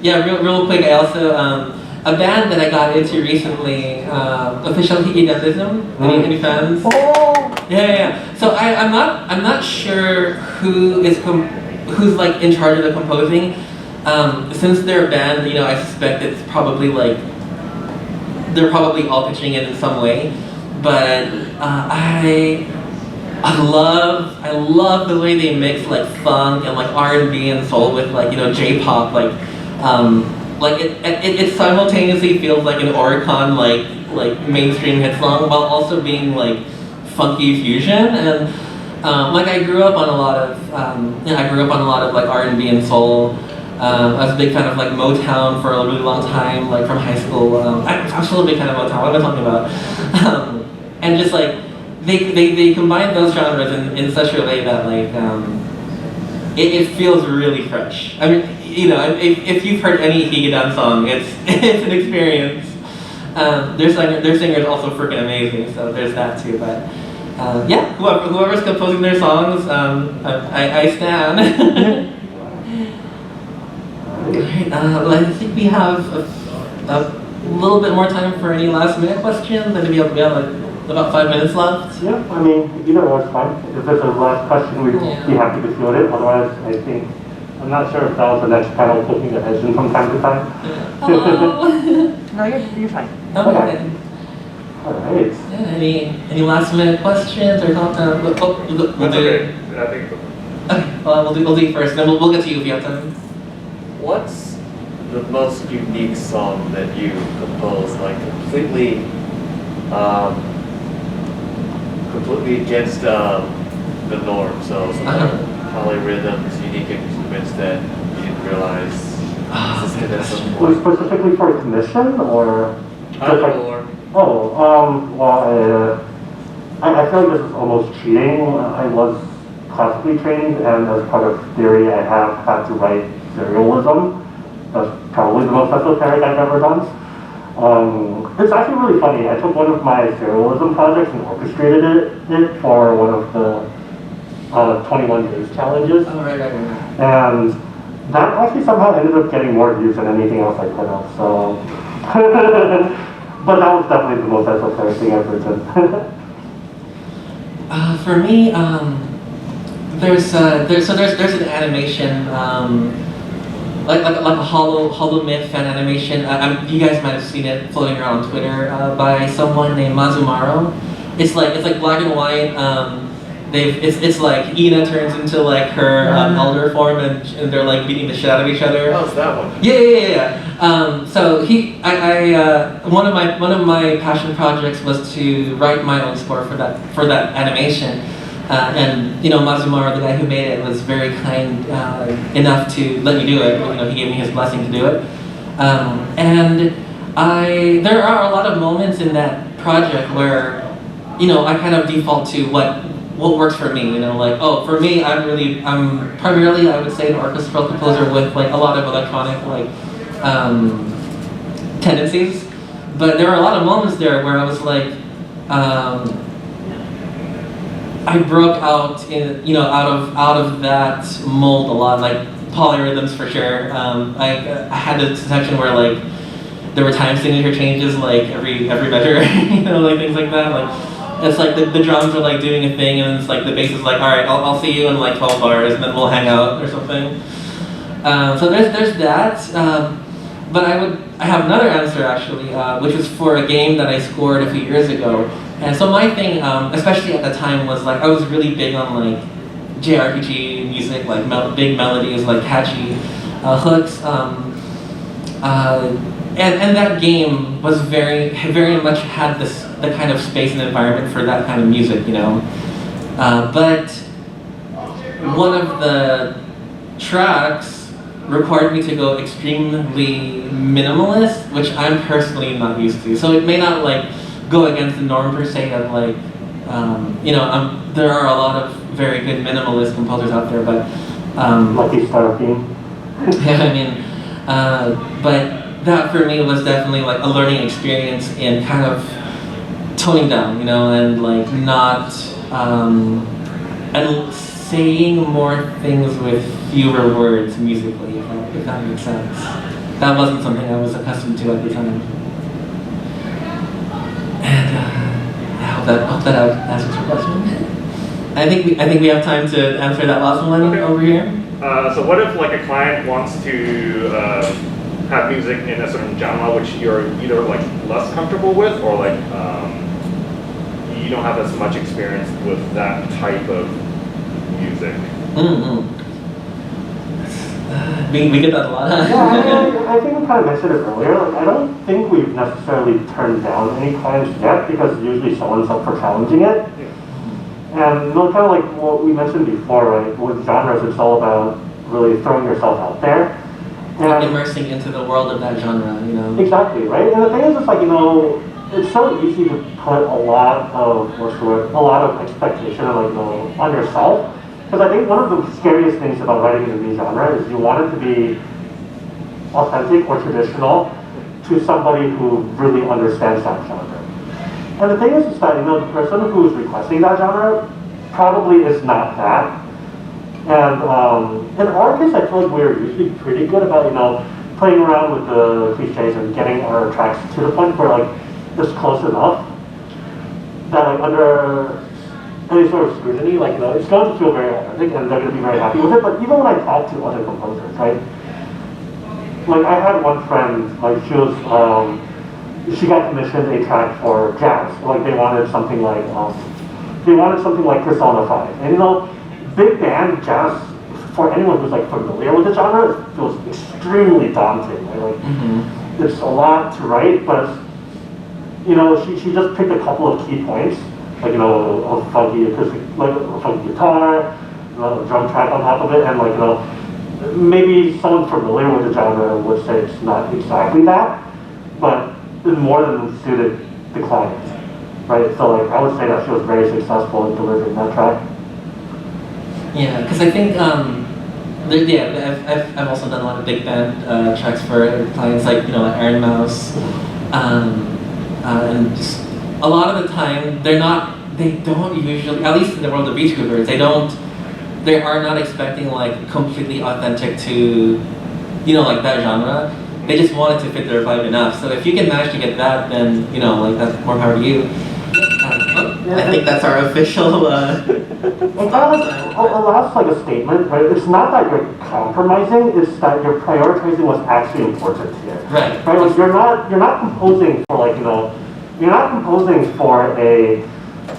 Yeah, real quick. I also a band that I got into recently, Official Hikidanism. Any fans? Oh. Yeah. So I'm not sure who's like in charge of the composing. Since they're a band, you know, I suspect it's probably like they're probably all pitching in some way. But I love the way they mix like funk and like R&B and soul with like, you know, J-pop, like it simultaneously feels like an Oricon like mainstream hit song while also being like funky fusion. And like I grew up on a lot of like R&B and soul. I was a big fan of like Motown for a really long time, like from high school. I'm still a big fan of Motown. What am I talking about? And just like they combine those genres in such a way that like it feels really fresh. I mean, you know, if you've heard any Hikidan song, it's an experience. Their singer's also freaking amazing, so there's that too. But yeah, whoever's composing their songs, I stan. Alright, I think we have a little bit more time for any last minute questions. I think we have like about 5 minutes left. Yeah, I mean, either or is fine. If there's a last question, we'd be happy to field it. Otherwise, I think, I'm not sure if that was the next panel poking their heads in from time to time. Hello. No, you're fine. Okay. Alright. Yeah, any last minute questions or comments? We'll do it. I think. Okay, well, we'll do it first, then we'll get to you if you have time. What's the most unique song that you composed, like completely against the norm? So some polyrhythms, unique instruments that you didn't realize existed at some point. Specifically for a commission, or? Or Well, I feel like this is almost cheating. I was classically trained, and as part of theory, I have had to write serialism. That's probably the most esoteric I've ever done. It's actually really funny. I took one of my serialism projects and orchestrated it for one of the 21 days challenges. Oh, right. And that actually somehow ended up getting more views than anything else I put up, so. But that was definitely the most esoteric thing I've written. For me, there's an animation, like a Hollow Myth fan animation. You guys might have seen it floating around on Twitter by someone named Mazumaro. It's like black and white. It's like Ina turns into like her elder form, and they're like beating the shit out of each other. Oh, it's that one. Yeah. So one of my passion projects was to write my own score for that animation, and Mazumaro, the guy who made it, was very kind enough to let me do it. He gave me his blessing to do it, and there are a lot of moments in that project where I kind of default to what works for me, for me, I'm primarily, I would say, an orchestral composer with like a lot of electronic tendencies, but there were a lot of moments there where I was like, I broke out out of that mold a lot, like polyrhythms for sure. I had this section where like there were time signature changes like every measure, like things like that, like. It's like the drums are like doing a thing, and it's like the bass is like, all right, I'll see you in like 12 bars, and then we'll hang out or something. So there's that. But I have another answer actually, which was for a game that I scored a few years ago. And so my thing, especially at the time, was like I was really big on like JRPG music, like big melodies, like catchy hooks. And that game was very much had the kind of space and environment for that kind of music, But one of the tracks required me to go extremely minimalist, which I'm personally not used to. So it may not like go against the norm per se of like, there are a lot of very good minimalist composers out there, but Lucky Star Theme. But that for me was definitely like a learning experience in kind of toning down, and like not, and saying more things with fewer words musically, if that makes sense. That wasn't something I was accustomed to at the time. And I hope that answers your question. I think we have time to answer that last one over here. So what if like a client wants to have music in a certain genre which you're either like less comfortable with, or like you don't have as much experience with that type of music? We get that a lot. Yeah, I think we kind of mentioned it earlier. Like, I don't think we've necessarily turned down any clients yet, because usually someone's up for challenging it. And kind of like what we mentioned before, right? With genres, it's all about really throwing yourself out there. And immersing into the world of that genre, Exactly, right? And the thing is, it's like, it's so easy to put a lot of expectation on yourself. Because I think one of the scariest things about writing in a new genre is you want it to be authentic or traditional to somebody who really understands that genre. And the thing is that, the person who is requesting that genre probably is not that. And in our case, I feel like we're usually pretty good about, playing around with the cliches and getting our tracks to the point where like it's close enough that like under any sort of scrutiny, like it's going to feel very authentic and they're going to be very happy with it. But even when I talk to other composers, right? Like I had one friend, like she got commissioned a track for jazz. Like they wanted something like Persona 5. And big band jazz, for anyone who's like familiar with the genre, it feels extremely daunting. Right? Like it's a lot to write, but she just picked a couple of key points, like a funky acoustic, like a funky guitar, a drum track on top of it, and like maybe someone familiar with the genre would say it's not exactly that, but it more than suited the client, right? So like I would say that she was very successful in delivering that track. Yeah, because I think I've also done a lot of big band tracks for clients like Iron Mouse. And just a lot of the time, they don't usually, at least in the world of VTubers, they are not expecting like completely authentic to, like that genre. They just want it to fit their vibe enough. So if you can manage to get that, then, like that's more power to you. I think that's our official, And a last like a statement, right? It's not that you're compromising, it's that you're prioritizing what's actually important here. Right. Right? Like you're not composing for like, you're not composing for a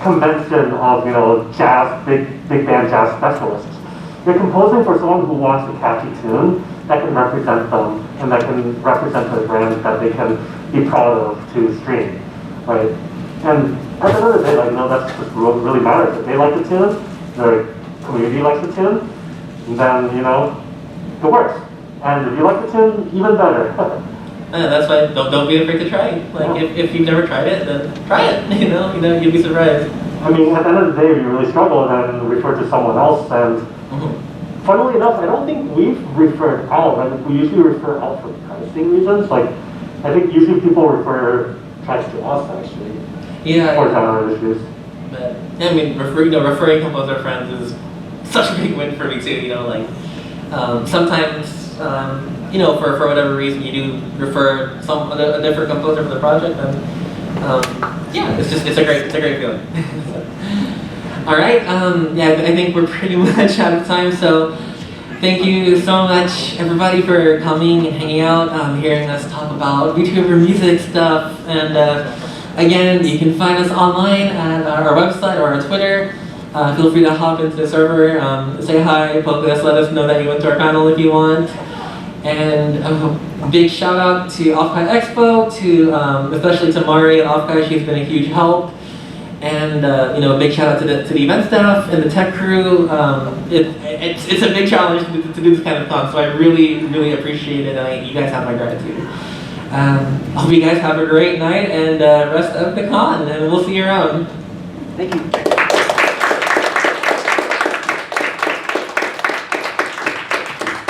convention of, jazz, big band jazz specialists. You're composing for someone who wants a catchy tune that can represent them and that can represent the brand that they can be proud of to stream, right? And at the end of the day, like, that's just what really matters. If they like the tune, the community likes the tune, then, it works. And if you like the tune, even better. That's why don't be afraid to try it. Like if you've never tried it, then try it. You'll be surprised. I mean, at the end of the day, if you really struggle, then refer to someone else. And funnily enough, I don't think we've referred out. Right? We usually refer out for pricing reasons. Like, I think usually people refer tracks to us actually. Yeah. For genre issues. But I mean, referring composer friends is such a big win for me too. Sometimes. For whatever reason you do refer a different composer for the project, and it's a great feeling. All right, I think we're pretty much out of time. So thank you so much everybody for coming and hanging out, hearing us talk about VTuber music stuff. And again, you can find us online at our website or our Twitter. Feel free to hop into the server, say hi, poke us, let us know that you went to our panel if you want. And a big shout out to OffKai Expo, especially to Mari at OffKai. She's been a huge help. And a big shout out to the event staff and the tech crew. It's a big challenge to do this kind of talk, so I really, really appreciate it. And you guys have my gratitude. I hope you guys have a great night and rest of the con, and we'll see you around. Thank you.